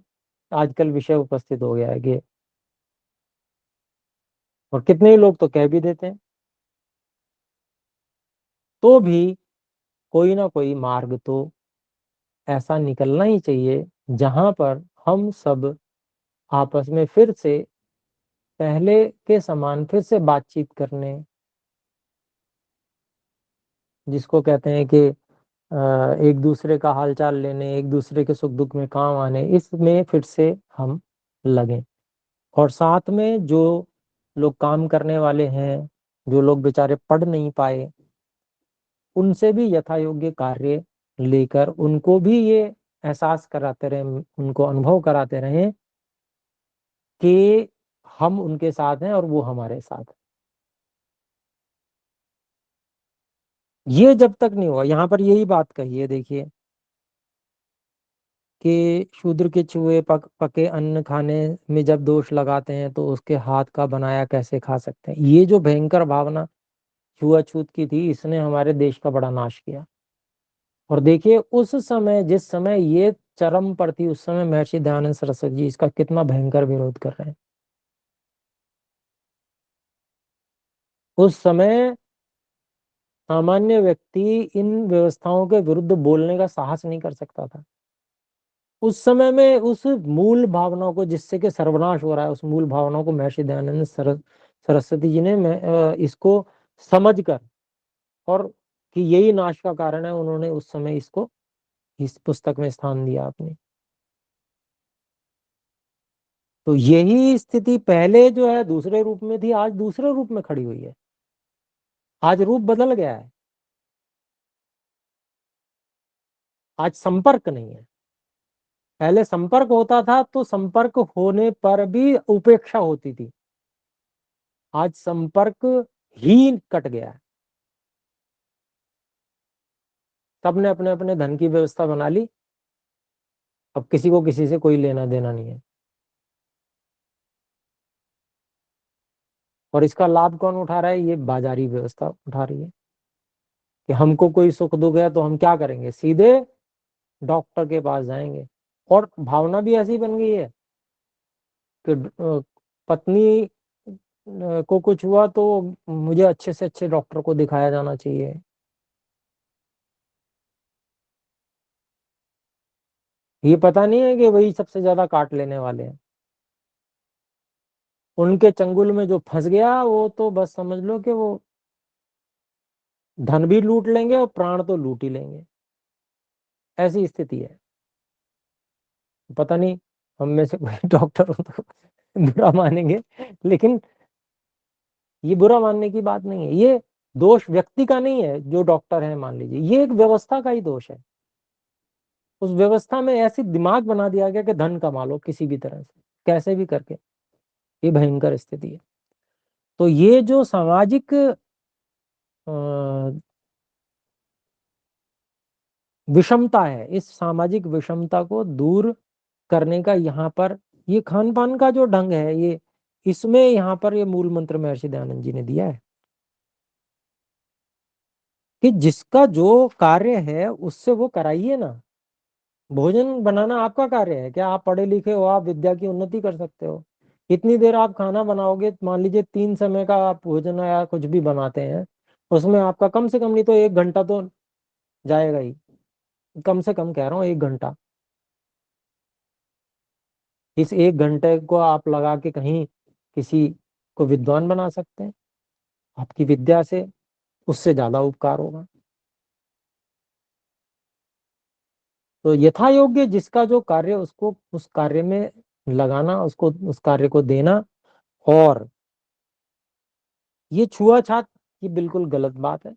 A: आजकल विषय उपस्थित हो गया है कि, और कितने ही लोग तो कह भी देते हैं। तो भी कोई ना कोई मार्ग तो ऐसा निकलना ही चाहिए जहां पर हम सब आपस में फिर से पहले के समान फिर से बातचीत करने, जिसको कहते हैं कि एक दूसरे का हालचाल लेने, एक दूसरे के सुख दुख में काम आने, इसमें फिर से हम लगें। और साथ में जो लोग काम करने वाले हैं, जो लोग बेचारे पढ़ नहीं पाए, उनसे भी यथा योग्य कार्य लेकर उनको भी ये एहसास कराते रहे, उनको अनुभव कराते रहे कि हम उनके साथ हैं और वो हमारे साथ हैं। ये जब तक नहीं हुआ, यहाँ पर यही बात कही है, देखिए कि शूद्र के छुए पके अन्न खाने में जब दोष लगाते हैं तो उसके हाथ का बनाया कैसे खा सकते हैं। ये जो भयंकर भावना छुआछूत की थी, इसने हमारे देश का बड़ा नाश किया। और देखिए उस समय, जिस समय ये चरम पर थी, उस समय महर्षि दयानंद सरस्वती जी इसका कितना भयंकर विरोध कर रहे हैं। उस समय सामान्य व्यक्ति इन व्यवस्थाओं के विरुद्ध बोलने का साहस नहीं कर सकता था। उस समय में उस मूल भावना को, जिससे कि सर्वनाश हो रहा है, उस मूल भावना को महर्षि दयानंद सरस्वती जी ने इसको समझकर, और कि यही नाश का कारण है, उन्होंने उस समय इसको इस पुस्तक में स्थान दिया आपने। तो यही स्थिति पहले जो है दूसरे रूप में थी, आज दूसरे रूप में खड़ी हुई है। आज रूप बदल गया है। आज संपर्क नहीं है। पहले संपर्क होता था तो संपर्क होने पर भी उपेक्षा होती थी। आज संपर्क ही कट गया है। सबने अपने अपने धन की व्यवस्था बना ली। अब किसी को किसी से कोई लेना देना नहीं है। और इसका लाभ कौन उठा रहा है? ये बाजारी व्यवस्था उठा रही है कि हमको कोई सुख दुख है तो हम क्या करेंगे, सीधे डॉक्टर के पास जाएंगे। और भावना भी ऐसी बन गई है कि पत्नी को कुछ हुआ तो मुझे अच्छे से अच्छे डॉक्टर को दिखाया जाना चाहिए। ये पता नहीं है कि वही सबसे ज्यादा काट लेने वाले हैं। उनके चंगुल में जो फंस गया वो तो बस समझ लो कि वो धन भी लूट लेंगे और प्राण तो लूट ही लेंगे। ऐसी स्थिति है। पता नहीं हम में से कोई डॉक्टर हो तो बुरा मानेंगे, लेकिन ये बुरा मानने की बात नहीं है। ये दोष व्यक्ति का नहीं है जो डॉक्टर है, मान लीजिए, ये एक व्यवस्था का ही दोष है। उस व्यवस्था में ऐसी दिमाग बना दिया गया कि धन कमा लो किसी भी तरह से, कैसे भी करके। ये भयंकर स्थिति है। तो ये जो सामाजिक अ, विषमता है, इस सामाजिक विषमता को दूर करने का यहाँ पर ये खान पान का जो ढंग है, ये इसमें यहाँ पर ये मूल मंत्र महर्षि दयानंद जी ने दिया है कि जिसका जो कार्य है उससे वो कराइए ना। भोजन बनाना आपका कार्य है क्या? आप पढ़े लिखे हो, आप विद्या की उन्नति कर सकते हो। इतनी देर आप खाना बनाओगे, मान लीजिए 3 समय का आप भोजन या कुछ भी बनाते हैं, उसमें आपका कम से कम नहीं तो 1 घंटा तो जाएगा ही। कम से कम कह रहा हूँ 1 घंटा। इस 1 घंटे को आप लगा के कहीं किसी को विद्वान बना सकते हैं आपकी विद्या से, उससे ज्यादा उपकार होगा। तो यथा योग्य जिसका जो कार्य, उसको उस कार्य में लगाना, उसको उस कार्य को देना। और ये छुआछात, ये बिल्कुल गलत बात है।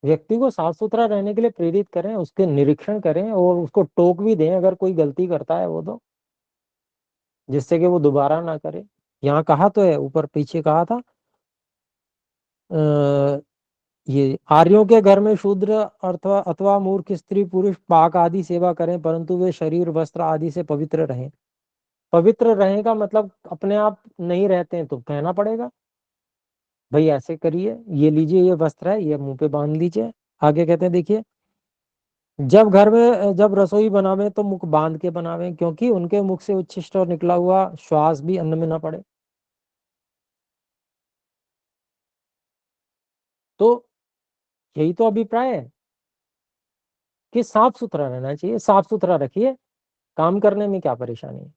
A: व्यक्ति को साफ सुथरा रहने के लिए प्रेरित करें, उसके निरीक्षण करें और उसको टोक भी दें अगर कोई गलती करता है वो तो, जिससे कि वो दोबारा ना करे। यहाँ कहा तो है, ऊपर पीछे कहा था, ये आर्यों के घर में शूद्र अथवा अथवा मूर्ख स्त्री पुरुष पाक आदि सेवा करें, परंतु वे शरीर वस्त्र आदि से पवित्र रहें। पवित्र रहें का मतलब अपने आप नहीं रहते हैं तो कहना पड़ेगा भाई ऐसे करिए, ये लीजिए, ये वस्त्र है, ये मुंह पे बांध लीजिए। आगे कहते हैं, देखिए, जब रसोई बनावे तो मुख बांध के बनावे, क्योंकि उनके मुख से उच्छिष्ट और निकला हुआ श्वास भी अन्न में ना पड़े। तो यही तो अभिप्राय है कि साफ सुथरा रहना चाहिए। साफ सुथरा रखिए, काम करने में क्या परेशानी है।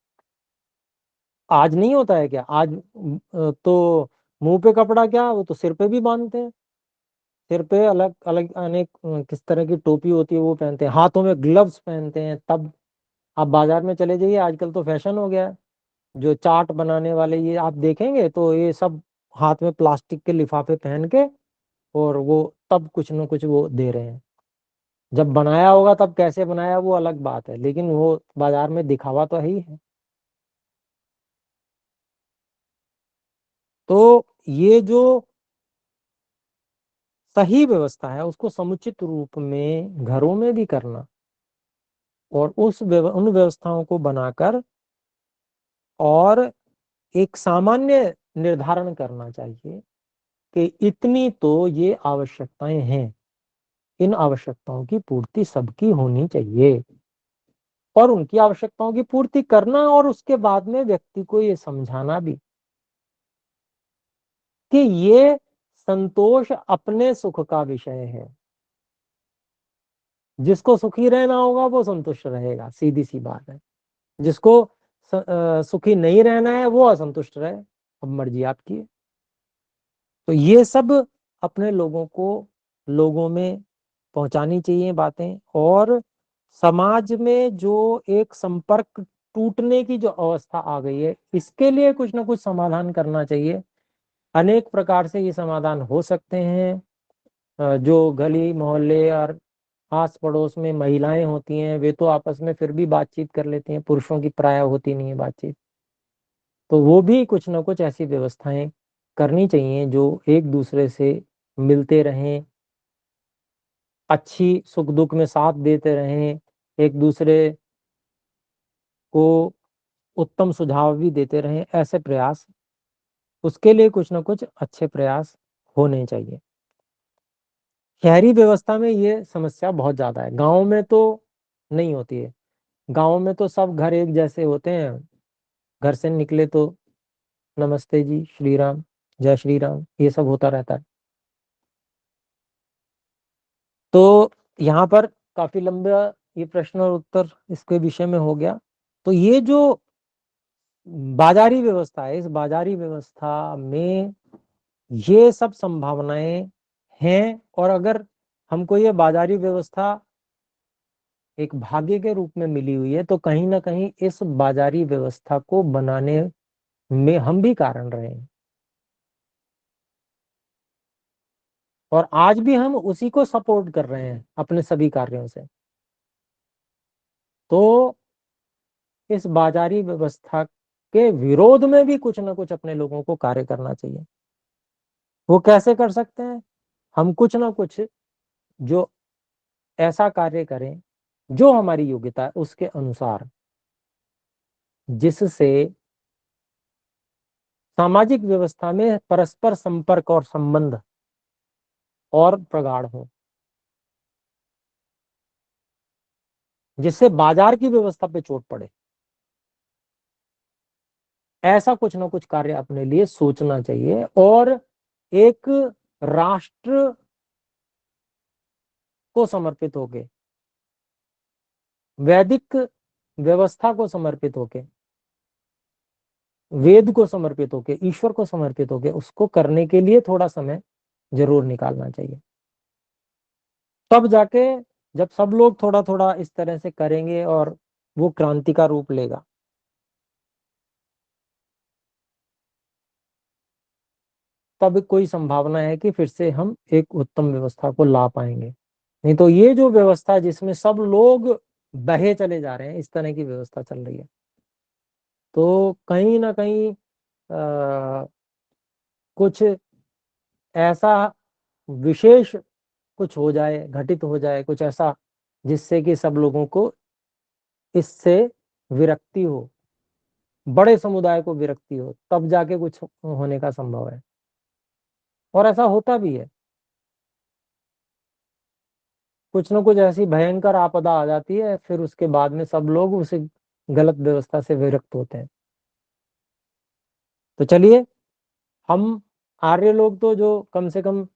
A: आज नहीं होता है क्या? आज तो मुंह पे कपड़ा, क्या वो तो सिर पे भी बांधते हैं। सिर पे अलग अलग अनेक किस तरह की टोपी होती है वो पहनते हैं, हाथों में ग्लव्स पहनते हैं। तब आप बाजार में चले जाइए, आजकल तो फैशन हो गया है। जो चाट बनाने वाले ये आप देखेंगे तो ये सब हाथ में प्लास्टिक के लिफाफे पहन के, और वो तब कुछ न कुछ वो दे रहे हैं। जब बनाया होगा तब कैसे बनाया वो अलग बात है, लेकिन वो बाजार में दिखावा तो है ही है। तो ये जो सही व्यवस्था है उसको समुचित रूप में घरों में भी करना, और उन व्यवस्थाओं को बनाकर और एक सामान्य निर्धारण करना चाहिए कि इतनी तो ये आवश्यकताएं हैं, इन आवश्यकताओं की पूर्ति सबकी होनी चाहिए, और उनकी आवश्यकताओं की पूर्ति करना, और उसके बाद में व्यक्ति को ये समझाना भी कि ये संतोष अपने सुख का विषय है। जिसको सुखी रहना होगा वो संतुष्ट रहेगा, सीधी सी बात है। जिसको सुखी नहीं रहना है वो असंतुष्ट रहे, अब मर्जी आपकी है। तो ये सब अपने लोगों में पहुंचानी चाहिए बातें, और समाज में जो एक संपर्क टूटने की जो अवस्था आ गई है, इसके लिए कुछ ना कुछ समाधान करना चाहिए। अनेक प्रकार से ये समाधान हो सकते हैं। जो गली मोहल्ले और आस पड़ोस में महिलाएं होती हैं, वे तो आपस में फिर भी बातचीत कर लेती हैं, पुरुषों की प्राय होती नहीं है बातचीत। तो वो भी कुछ ना कुछ ऐसी व्यवस्थाएं करनी चाहिए जो एक दूसरे से मिलते रहें, अच्छी सुख दुख में साथ देते रहें, एक दूसरे को उत्तम सुझाव भी देते रहें। ऐसे प्रयास, उसके लिए कुछ ना कुछ अच्छे प्रयास होने चाहिए। शहरी व्यवस्था में ये समस्या बहुत ज्यादा है, गांव में तो नहीं होती है। गांव में तो सब घर एक जैसे होते हैं, घर से निकले तो नमस्ते जी, श्री राम, जय श्री राम, ये सब होता रहता है। तो यहाँ पर काफी लंबा ये प्रश्न और उत्तर इसके विषय में हो गया। तो ये जो बाजारी व्यवस्था है, इस बाजारी व्यवस्था में ये सब संभावनाएं हैं, और अगर हमको ये बाजारी व्यवस्था एक भाग्य के रूप में मिली हुई है, तो कहीं ना कहीं इस बाजारी व्यवस्था को बनाने में हम भी कारण रहे हैं, और आज भी हम उसी को सपोर्ट कर रहे हैं अपने सभी कार्यों से। तो इस बाजारी व्यवस्था के विरोध में भी कुछ ना कुछ अपने लोगों को कार्य करना चाहिए। वो कैसे कर सकते हैं? हम कुछ ना कुछ जो ऐसा कार्य करें जो हमारी योग्यता है उसके अनुसार, जिससे सामाजिक व्यवस्था में परस्पर संपर्क और संबंध और प्रगाढ़ हो, जिससे बाजार की व्यवस्था पे चोट पड़े। ऐसा कुछ ना कुछ कार्य अपने लिए सोचना चाहिए, और एक राष्ट्र को समर्पित होके, वैदिक व्यवस्था को समर्पित होके, वेद को समर्पित होके, ईश्वर को समर्पित होके, उसको करने के लिए थोड़ा समय जरूर निकालना चाहिए। तब जाके जब सब लोग थोड़ा थोड़ा इस तरह से करेंगे और वो क्रांति का रूप लेगा, तब कोई संभावना है कि फिर से हम एक उत्तम व्यवस्था को ला पाएंगे। नहीं तो ये जो व्यवस्था है जिसमें सब लोग बहे चले जा रहे हैं, इस तरह की व्यवस्था चल रही है, तो कहीं ना कहीं कुछ ऐसा विशेष कुछ हो जाए, घटित हो जाए कुछ ऐसा, जिससे कि सब लोगों को इससे विरक्ति हो, बड़े समुदाय को विरक्ति हो, तब जाके कुछ होने का संभव है। और ऐसा होता भी है। कुछ ना कुछ ऐसी भयंकर आपदा आ जाती है, फिर उसके बाद में सब लोग उसे गलत व्यवस्था से विरक्त होते हैं। तो चलिए, हम आर्य लोग तो जो कम से कम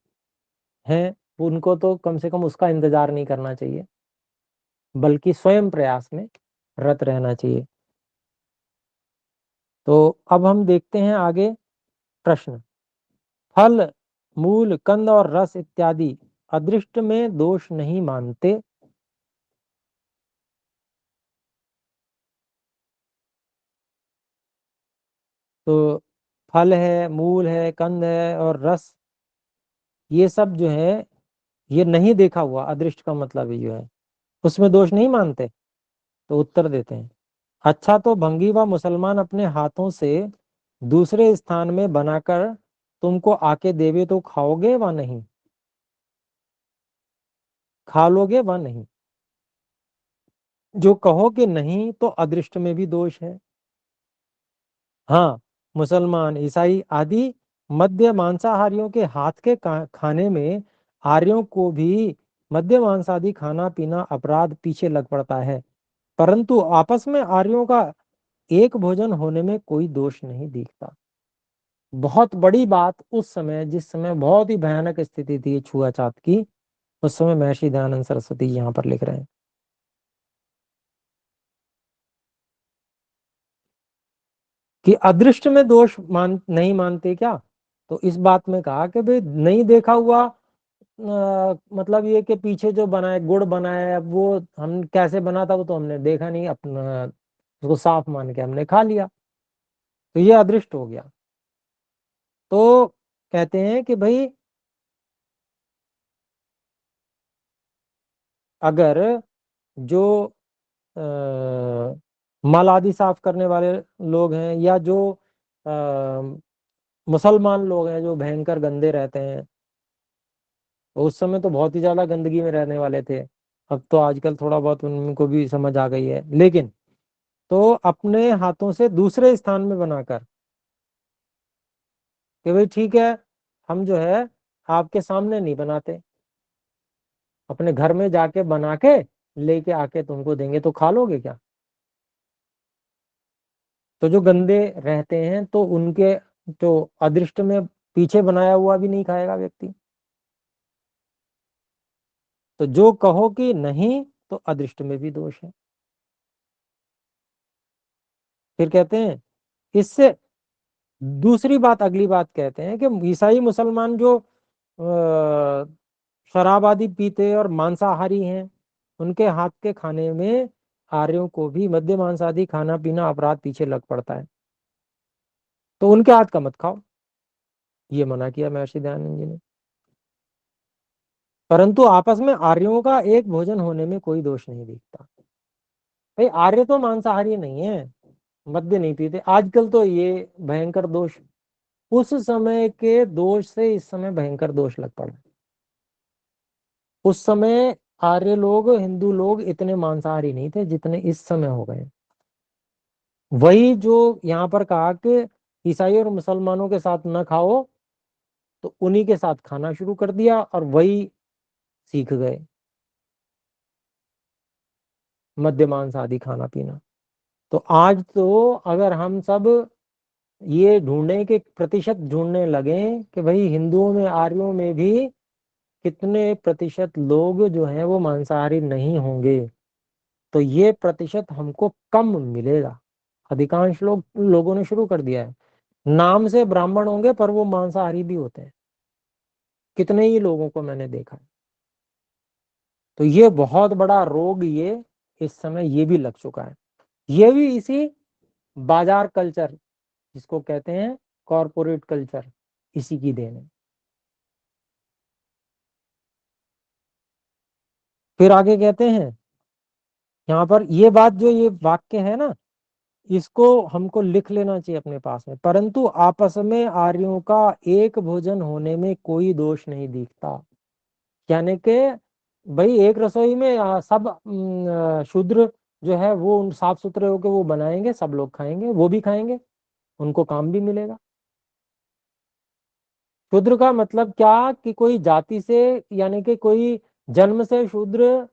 A: हैं, उनको तो कम से कम उसका इंतजार नहीं करना चाहिए, बल्कि स्वयं प्रयास में रत रहना चाहिए। तो अब हम देखते हैं आगे प्रश्न। फल, मूल, कंद और रस इत्यादि अदृष्ट में दोष नहीं मानते। तो फल है, मूल है, कंद है और रस, ये सब जो है ये नहीं देखा हुआ, अदृष्ट का मतलब ये है, उसमें दोष नहीं मानते। तो उत्तर देते हैं, अच्छा तो भंगी व मुसलमान अपने हाथों से दूसरे स्थान में बनाकर तुमको आके देवे तो खाओगे व नहीं, खा लोगे व नहीं। जो कहो कि नहीं तो अदृष्ट में भी दोष है। हाँ, मुसलमान, ईसाई आदि मध्य मांसाहारियों के हाथ के खाने में आर्यों को भी मध्य मांसादि खाना पीना अपराध पीछे लग पड़ता है, परंतु आपस में आर्यों का एक भोजन होने में कोई दोष नहीं दिखता। बहुत बड़ी बात उस समय, जिस समय बहुत ही भयानक स्थिति थी छुआछात की, उस समय महर्षि दयानंद सरस्वती यहाँ पर लिख रहे हैं कि अदृष्ट में दोष नहीं मानते क्या। तो इस बात में कहा कि भाई नहीं देखा हुआ, मतलब ये कि पीछे जो बनाए गुड़ बनाया, अब वो हम कैसे बना था वो तो हमने देखा नहीं, अपना उसको साफ मान के हमने खा लिया, तो ये अदृष्ट हो गया। तो कहते हैं कि भाई अगर जो अ, मल आदि साफ करने वाले लोग हैं, या जो अ, मुसलमान लोग हैं जो भयंकर गंदे रहते हैं, तो उस समय तो बहुत ही ज्यादा गंदगी में रहने वाले थे, अब तो आजकल थोड़ा बहुत उनको भी समझ आ गई है, लेकिन तो अपने हाथों से दूसरे स्थान में बनाकर कि भाई ठीक है, हम जो है आपके सामने नहीं बनाते, अपने घर में जाके बना के लेके आके तुमको देंगे, तो खा लोगे क्या। तो जो गंदे रहते हैं तो उनके, तो अदृष्ट में पीछे बनाया हुआ भी नहीं खाएगा व्यक्ति। तो जो कहो कि नहीं तो अदृष्ट में भी दोष है। फिर कहते हैं इससे दूसरी बात, अगली बात कहते हैं कि ईसाई मुसलमान जो शराब आदि पीते और मांसाहारी हैं, उनके हाथ के खाने में आर्यों को भी मद्य मांस आदि खाना पीना अपराध पीछे लग पड़ता है, तो उनके हाथ का मत खाओ, ये मना किया महर्षि दयानंद जी ने। परंतु आपस में आर्यों का एक भोजन होने में कोई दोष नहीं दिखता। भाई आर्य तो मांसाहारी नहीं है, मद्य नहीं पीते, आजकल तो ये भयंकर दोष, उस समय के दोष से इस समय भयंकर दोष लग पड़ा। उस समय आर्य लोग, हिंदू लोग इतने मांसाहारी नहीं थे जितने इस समय हो गए। वही जो यहाँ पर कहा कि ईसाई और मुसलमानों के साथ न खाओ, तो उन्हीं के साथ खाना शुरू कर दिया और वही सीख गए मद्य मांस आदि खाना पीना। तो आज तो अगर हम सब ये ढूंढने के प्रतिशत ढूंढने लगे कि भाई हिंदुओं में, आर्यों में भी कितने प्रतिशत लोग जो हैं वो मांसाहारी नहीं होंगे, तो ये प्रतिशत हमको कम मिलेगा। अधिकांश लोगों ने शुरू कर दिया है, नाम से ब्राह्मण होंगे पर वो मांसाहारी भी होते हैं, कितने ही लोगों को मैंने देखा है। तो ये बहुत बड़ा रोग, ये इस समय ये भी लग चुका है। ये भी इसी बाजार कल्चर, जिसको कहते हैं कॉरपोरेट कल्चर, इसी की देन है। फिर आगे कहते हैं यहाँ पर, ये बात जो ये वाक्य है ना, इसको हमको लिख लेना चाहिए अपने पास में, परंतु आपस में आर्यों का एक भोजन होने में कोई दोष नहीं दिखता। यानी कि भाई एक रसोई में सब शूद्र जो है वो साफ सुथरे होके वो बनाएंगे, सब लोग खाएंगे, वो भी खाएंगे, उनको काम भी मिलेगा। शूद्र का मतलब क्या कि कोई जाति से, यानी कि कोई जन्म से शूद्र,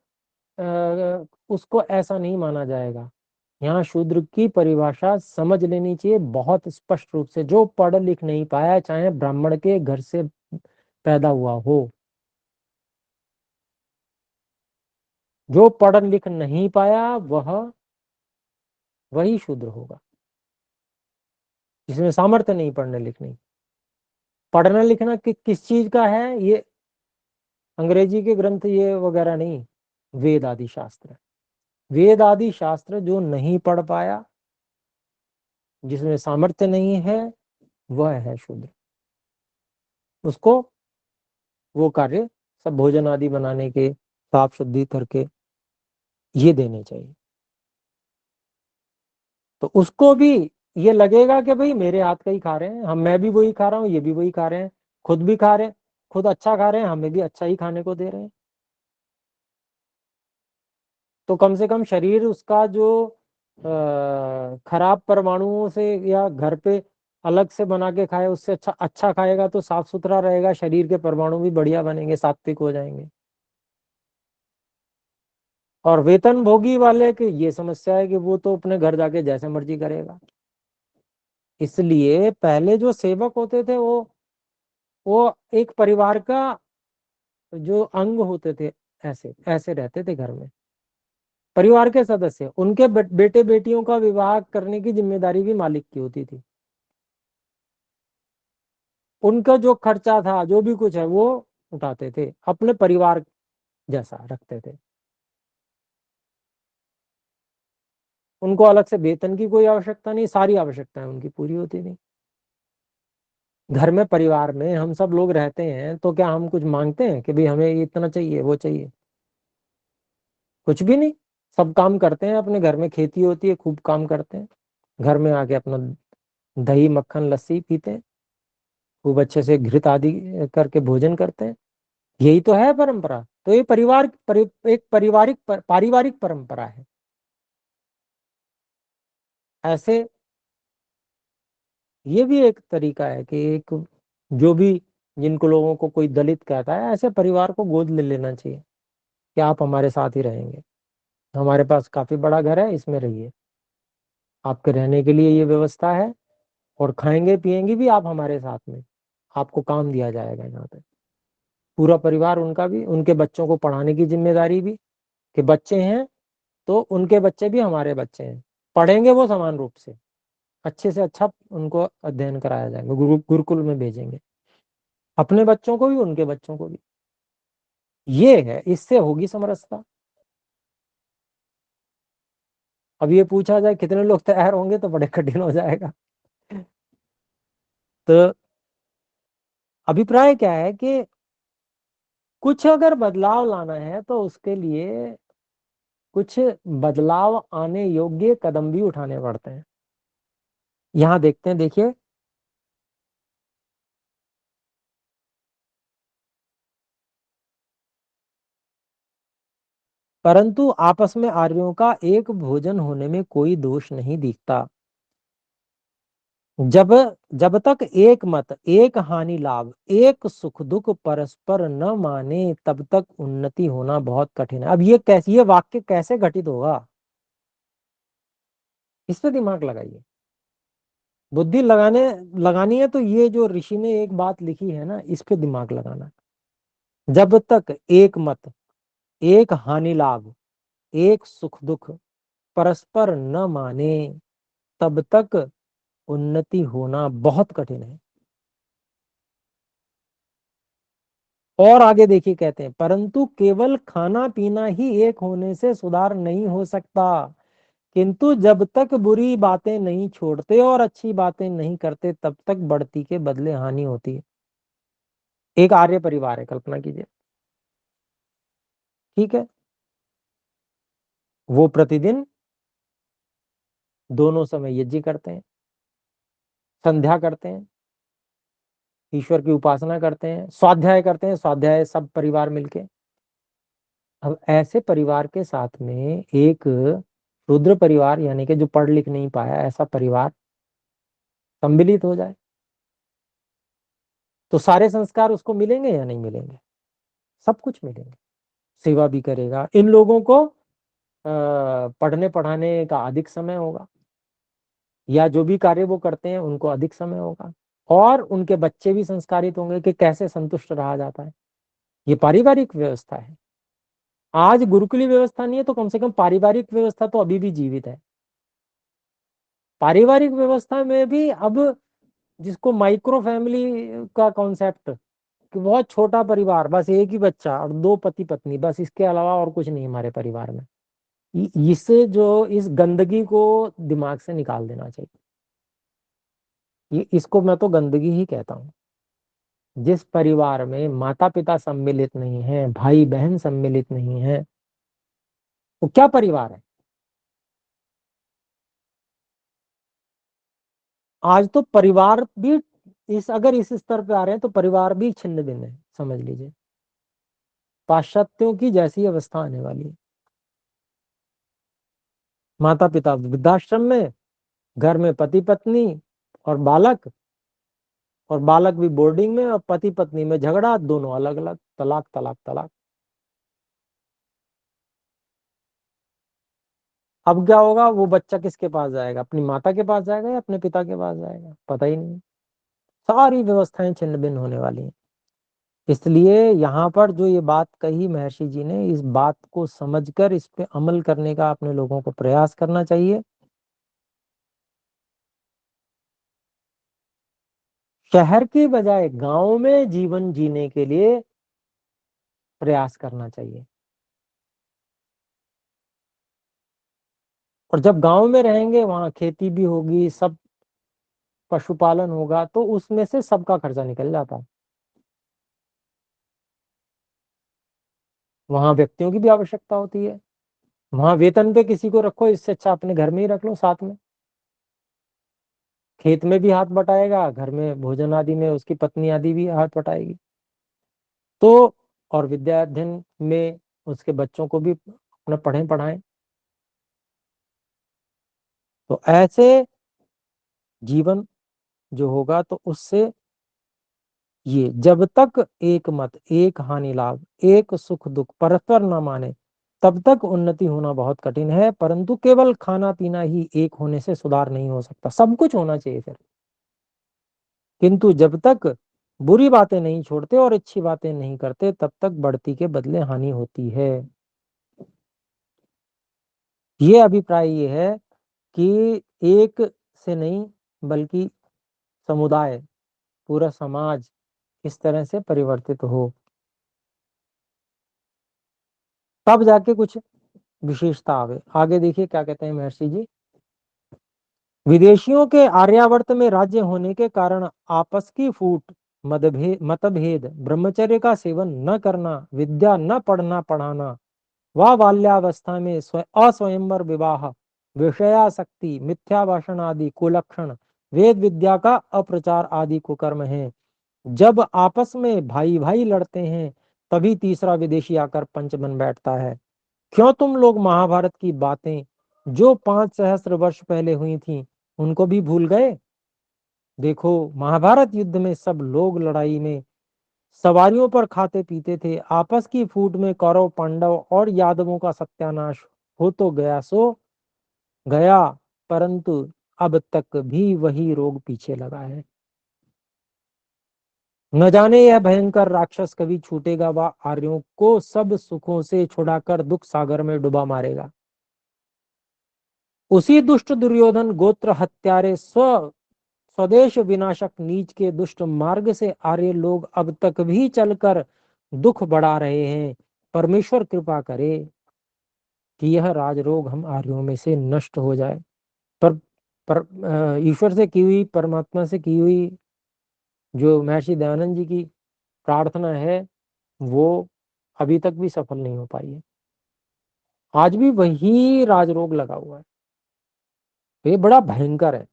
A: उसको ऐसा नहीं माना जाएगा। यहाँ शूद्र की परिभाषा समझ लेनी चाहिए बहुत स्पष्ट रूप से, जो पढ़ लिख नहीं पाया, चाहे ब्राह्मण के घर से पैदा हुआ हो, जो पढ़ लिख नहीं पाया वह वही शूद्र होगा, जिसमें सामर्थ्य नहीं पढ़ने लिखने। पढ़ना लिखना किस चीज का है, ये अंग्रेजी के ग्रंथ ये वगैरह नहीं, वेद आदि शास्त्र। वेद आदि शास्त्र जो नहीं पढ़ पाया, जिसमें सामर्थ्य नहीं है, वह है शूद्र, उसको वो कार्य सब भोजन आदि बनाने के, साफ शुद्धि करके ये देने चाहिए। तो उसको भी ये लगेगा कि भाई मेरे हाथ का ही खा रहे हैं हम, मैं भी वही खा रहा हूँ, ये भी वही खा रहे हैं, खुद भी खा रहे हैं, खुद अच्छा खा रहे हैं, हमें भी अच्छा ही खाने को दे रहे हैं। तो कम से कम शरीर उसका जो खराब परमाणुओं से या घर पे अलग से बना के खाए उससे अच्छा अच्छा खाएगा तो साफ सुथरा रहेगा, शरीर के परमाणु भी बढ़िया बनेंगे, सात्विक हो जाएंगे। और वेतन भोगी वाले की ये समस्या है कि वो तो अपने घर जाके जैसे मर्जी करेगा। इसलिए पहले जो सेवक होते थे वो एक परिवार का जो अंग होते थे, ऐसे ऐसे रहते थे घर में, परिवार के सदस्य। उनके बेटे बेटियों का विवाह करने की जिम्मेदारी भी मालिक की होती थी। उनका जो खर्चा था जो भी कुछ है वो उठाते थे, अपने परिवार जैसा रखते थे। उनको अलग से वेतन की कोई आवश्यकता नहीं, सारी आवश्यकताएं उनकी पूरी होती थी। घर में परिवार में हम सब लोग रहते हैं तो क्या हम कुछ मांगते हैं कि भाई हमें ये इतना चाहिए वो चाहिए? कुछ भी नहीं। सब काम करते हैं, अपने घर में खेती होती है, खूब काम करते हैं, घर में आके अपना दही मक्खन लस्सी पीते हैं, खूब अच्छे से घृत आदि करके भोजन करते हैं। यही तो है परंपरा। तो ये एक पारिवारिक परंपरा है। ऐसे ये भी एक तरीका है कि एक जो भी जिनको लोगों को कोई दलित कहता है, ऐसे परिवार को गोद ले लेना चाहिए कि आप हमारे साथ ही रहेंगे, हमारे पास काफी बड़ा घर है, इसमें रहिए, आपके रहने के लिए ये व्यवस्था है, और खाएंगे पिएंगे भी आप हमारे साथ में, आपको काम दिया जाएगा यहाँ पे। पूरा परिवार, उनका भी, उनके बच्चों को पढ़ाने की जिम्मेदारी भी, कि बच्चे हैं तो उनके बच्चे भी हमारे बच्चे हैं, पढ़ेंगे वो समान रूप से, अच्छे से अच्छा उनको अध्ययन कराया जाएगा, गुरुकुल में भेजेंगे, अपने बच्चों को भी उनके बच्चों को भी। ये है, इससे होगी समरसता। अब ये पूछा जाए कितने लोग तैयार होंगे तो बड़े कठिन हो जाएगा। तो अभिप्राय क्या है कि कुछ अगर बदलाव लाना है तो उसके लिए कुछ बदलाव आने योग्य कदम भी उठाने पड़ते हैं। यहाँ देखते हैं, देखिए, परंतु आपस में आर्यों का एक भोजन होने में कोई दोष नहीं दिखता। जब जब तक एक मत, एक हानि लाभ, एक सुख दुख परस्पर न माने, तब तक उन्नति होना बहुत कठिन है। अब ये कैसे, ये वाक्य कैसे घटित होगा, इस पे दिमाग लगाइए। बुद्धि लगानी है तो ये जो ऋषि ने एक बात लिखी है ना, इस पे दिमाग लगाना। जब तक एक मत, एक हानि लाभ, एक सुख दुख परस्पर न माने, तब तक उन्नति होना बहुत कठिन है। और आगे देखिए, कहते हैं, परंतु केवल खाना पीना ही एक होने से सुधार नहीं हो सकता, किंतु जब तक बुरी बातें नहीं छोड़ते और अच्छी बातें नहीं करते तब तक बढ़ती के बदले हानि होती है। एक आर्य परिवार है, कल्पना कीजिए, ठीक है, वो प्रतिदिन दोनों समय यज्ञ करते हैं, संध्या करते हैं, ईश्वर की उपासना करते हैं, स्वाध्याय करते हैं, स्वाध्याय सब परिवार मिलके। अब ऐसे परिवार के साथ में एक रुद्र परिवार, यानी कि जो पढ़ लिख नहीं पाया, ऐसा परिवार सम्मिलित हो जाए तो सारे संस्कार उसको मिलेंगे या नहीं मिलेंगे? सब कुछ मिलेंगे। सेवा भी करेगा, इन लोगों को पढ़ने पढ़ाने का अधिक समय होगा, या जो भी कार्य वो करते हैं उनको अधिक समय होगा, और उनके बच्चे भी संस्कारित होंगे कि कैसे संतुष्ट रहा जाता है। ये पारिवारिक व्यवस्था है। आज गुरुकुली व्यवस्था नहीं है तो कम से कम पारिवारिक व्यवस्था तो अभी भी जीवित है। पारिवारिक व्यवस्था में भी अब, जिसको माइक्रो फैमिली का कॉन्सेप्ट, कि बहुत छोटा परिवार, बस एक ही बच्चा और दो पति पत्नी, बस इसके अलावा और कुछ नहीं हमारे परिवार में, इससे जो इस गंदगी को दिमाग से निकाल देना चाहिए। ये, इसको मैं तो गंदगी ही कहता हूँ। जिस परिवार में माता पिता सम्मिलित नहीं है, भाई बहन सम्मिलित नहीं है, वो क्या परिवार है? आज तो परिवार भी अगर इस स्तर पे आ रहे हैं तो परिवार भी छिन्न भिन्न है, समझ लीजिए। पाश्चात्यों की जैसी अवस्था आने वाली है। माता पिता वृद्धाश्रम में, घर में पति पत्नी और बालक, और बालक भी बोर्डिंग में, और पति पत्नी में झगड़ा, दोनों अलग अलग, तलाक तलाक तलाक। अब क्या होगा? वो बच्चा किसके पास जाएगा? अपनी माता के पास जाएगा या अपने पिता के पास जाएगा? पता ही नहीं। सारी व्यवस्थाएं छिन्न भिन्न होने वाली हैं। इसलिए यहाँ पर जो ये बात कही महर्षि जी ने, इस बात को समझकर इस पे अमल करने का अपने लोगों को प्रयास करना चाहिए। शहर के बजाय गांव में जीवन जीने के लिए प्रयास करना चाहिए। और जब गांव में रहेंगे, वहां खेती भी होगी, सब पशुपालन होगा, तो उसमें से सबका खर्चा निकल जाता है। वहां व्यक्तियों की भी आवश्यकता होती है। वहां वेतन पे किसी को रखो, इससे अच्छा अपने घर में ही रख लो साथ में। खेत में भी हाथ बटाएगा, घर में भोजन आदि में उसकी पत्नी आदि भी हाथ बटाएगी। तो और विद्या अध्ययन में उसके बच्चों को भी अपना पढ़ें पढ़ाएं। तो ऐसे जीवन जो होगा, तो उससे ये, जब तक एक मत, एक हानि लाभ, एक सुख दुख परस्पर न माने, तब तक उन्नति होना बहुत कठिन है। परंतु केवल खाना पीना ही एक होने से सुधार नहीं हो सकता, सब कुछ होना चाहिए फिर। किंतु जब तक बुरी बातें नहीं छोड़ते और अच्छी बातें नहीं करते, तब तक बढ़ती के बदले हानि होती है। ये अभिप्राय ये है कि एक से नहीं, बल्कि समुदाय, पूरा समाज इस तरह से परिवर्तित हो, तब जाके कुछ विशेषता आवे। आगे देखिए क्या कहते हैं महर्षि जी। विदेशियों के आर्यावर्त में राज्य होने के कारण आपस की फूट, मतभेद, ब्रह्मचर्य का सेवन न करना, विद्या न पढ़ना पढ़ाना, व बाल्यावस्था में अस्वयंवर विवाह, विषयासक्ति, मिथ्या भाषण आदि कुलक्षण, वेद विद्या का अप्रचार आदि कुकर्म है। जब आपस में भाई भाई लड़ते हैं, तभी तीसरा विदेशी आकर पंच बन बैठता है। क्यों तुम लोग महाभारत की बातें जो 5 सहस्त्र वर्ष पहले हुई थीं, उनको भी भूल गए? देखो, महाभारत युद्ध में सब लोग लड़ाई में सवारियों पर खाते पीते थे। आपस की फूट में कौरव पांडव और यादवों का सत्यानाश हो तो गया सो गया, परंतु अब तक भी वही रोग पीछे लगा है। न जाने यह भयंकर राक्षस कभी छूटेगा व आर्यों को सब सुखों से छुड़ाकर दुख सागर में डुबा मारेगा। उसी दुष्ट दुर्योधन गोत्र हत्यारे स्वदेश विनाशक नीच के दुष्ट मार्ग से आर्य लोग अब तक भी चलकर दुख बढ़ा रहे हैं। परमेश्वर कृपा करे कि यह राजरोग हम आर्यों में से नष्ट हो जाए। पर ईश्वर से की हुई, परमात्मा से की हुई जो महर्षि दयानंद जी की प्रार्थना है, वो अभी तक भी सफल नहीं हो पाई है। आज भी वही राजरोग लगा हुआ है। तो ये बड़ा भयंकर है।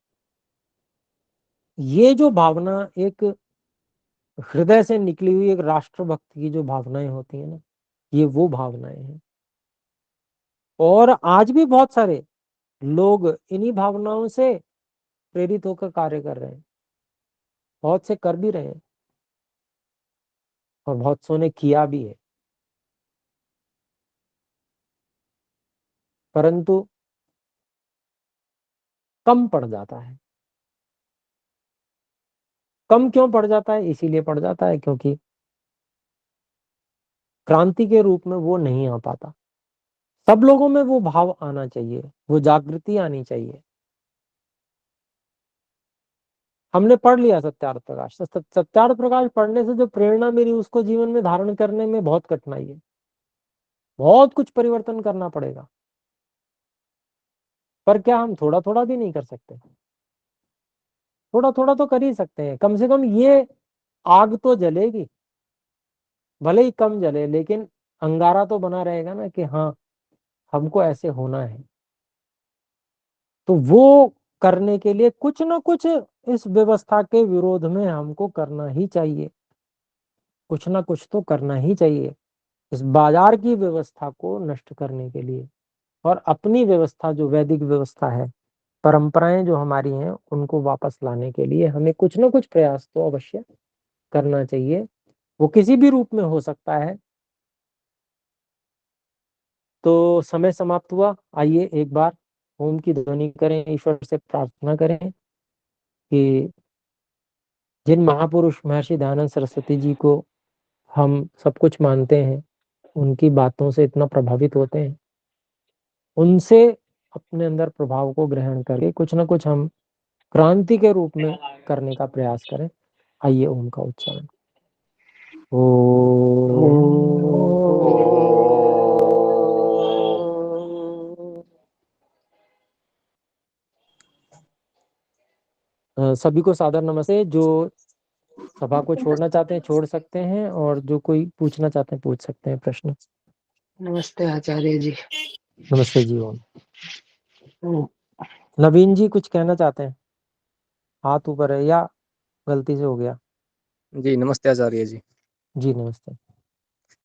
A: ये जो भावना एक हृदय से निकली हुई, एक राष्ट्रभक्ति की जो भावनाएं होती है ना, ये वो भावनाएं हैं। और आज भी बहुत सारे लोग इन्हीं भावनाओं से प्रेरित होकर कार्य कर रहे हैं। बहुत से कर भी रहे हैं, और बहुत सो ने किया भी है। परंतु कम पड़ जाता है। कम क्यों पड़ जाता है? इसीलिए पड़ जाता है क्योंकि क्रांति के रूप में वो नहीं आ पाता। सब लोगों में वो भाव आना चाहिए, वो जागृति आनी चाहिए। हमने पढ़ लिया सत्यार्थ प्रकाश, सत्यार्थ प्रकाश पढ़ने से जो प्रेरणा मिली, उसको जीवन में धारण करने में बहुत कठिनाई है। बहुत कुछ परिवर्तन करना पड़ेगा। पर क्या हम थोड़ा थोड़ा भी नहीं कर सकते? थोड़ा थोड़ा तो कर ही सकते हैं। कम से कम ये आग तो जलेगी, भले ही कम जले, लेकिन अंगारा तो बना रहेगा ना कि हाँ हमको ऐसे होना है। तो वो करने के लिए कुछ ना कुछ इस व्यवस्था के विरोध में हमको करना ही चाहिए, कुछ ना कुछ तो करना ही चाहिए इस बाजार की व्यवस्था को नष्ट करने के लिए, और अपनी व्यवस्था जो वैदिक व्यवस्था है, परंपराएं जो हमारी हैं, उनको वापस लाने के लिए हमें कुछ ना कुछ प्रयास तो अवश्य करना चाहिए। वो किसी भी रूप में हो सकता है। तो समय समाप्त हुआ। आइए एक बार ओम की ध्वनि करें, ईश्वर से प्रार्थना करें कि जिन महापुरुष महर्षि दयानंद सरस्वती जी को हम सब कुछ मानते हैं, उनकी बातों से इतना प्रभावित होते हैं, उनसे अपने अंदर प्रभाव को ग्रहण करके कुछ ना कुछ हम क्रांति के रूप में करने का प्रयास करें। आइए ओम का उच्चारण। सभी को सादर नमस्ते। जो सभा को छोड़ना चाहते हैं छोड़ सकते हैं, और जो कोई पूछना चाहते हैं पूछ सकते हैं प्रश्न।
C: नमस्ते आचार्य जी।
A: नमस्ते जी। ओम। नवीन जी कुछ कहना चाहते हैं? हाथ ऊपर है या गलती से हो गया?
B: जी नमस्ते आचार्य जी।
A: जी नमस्ते।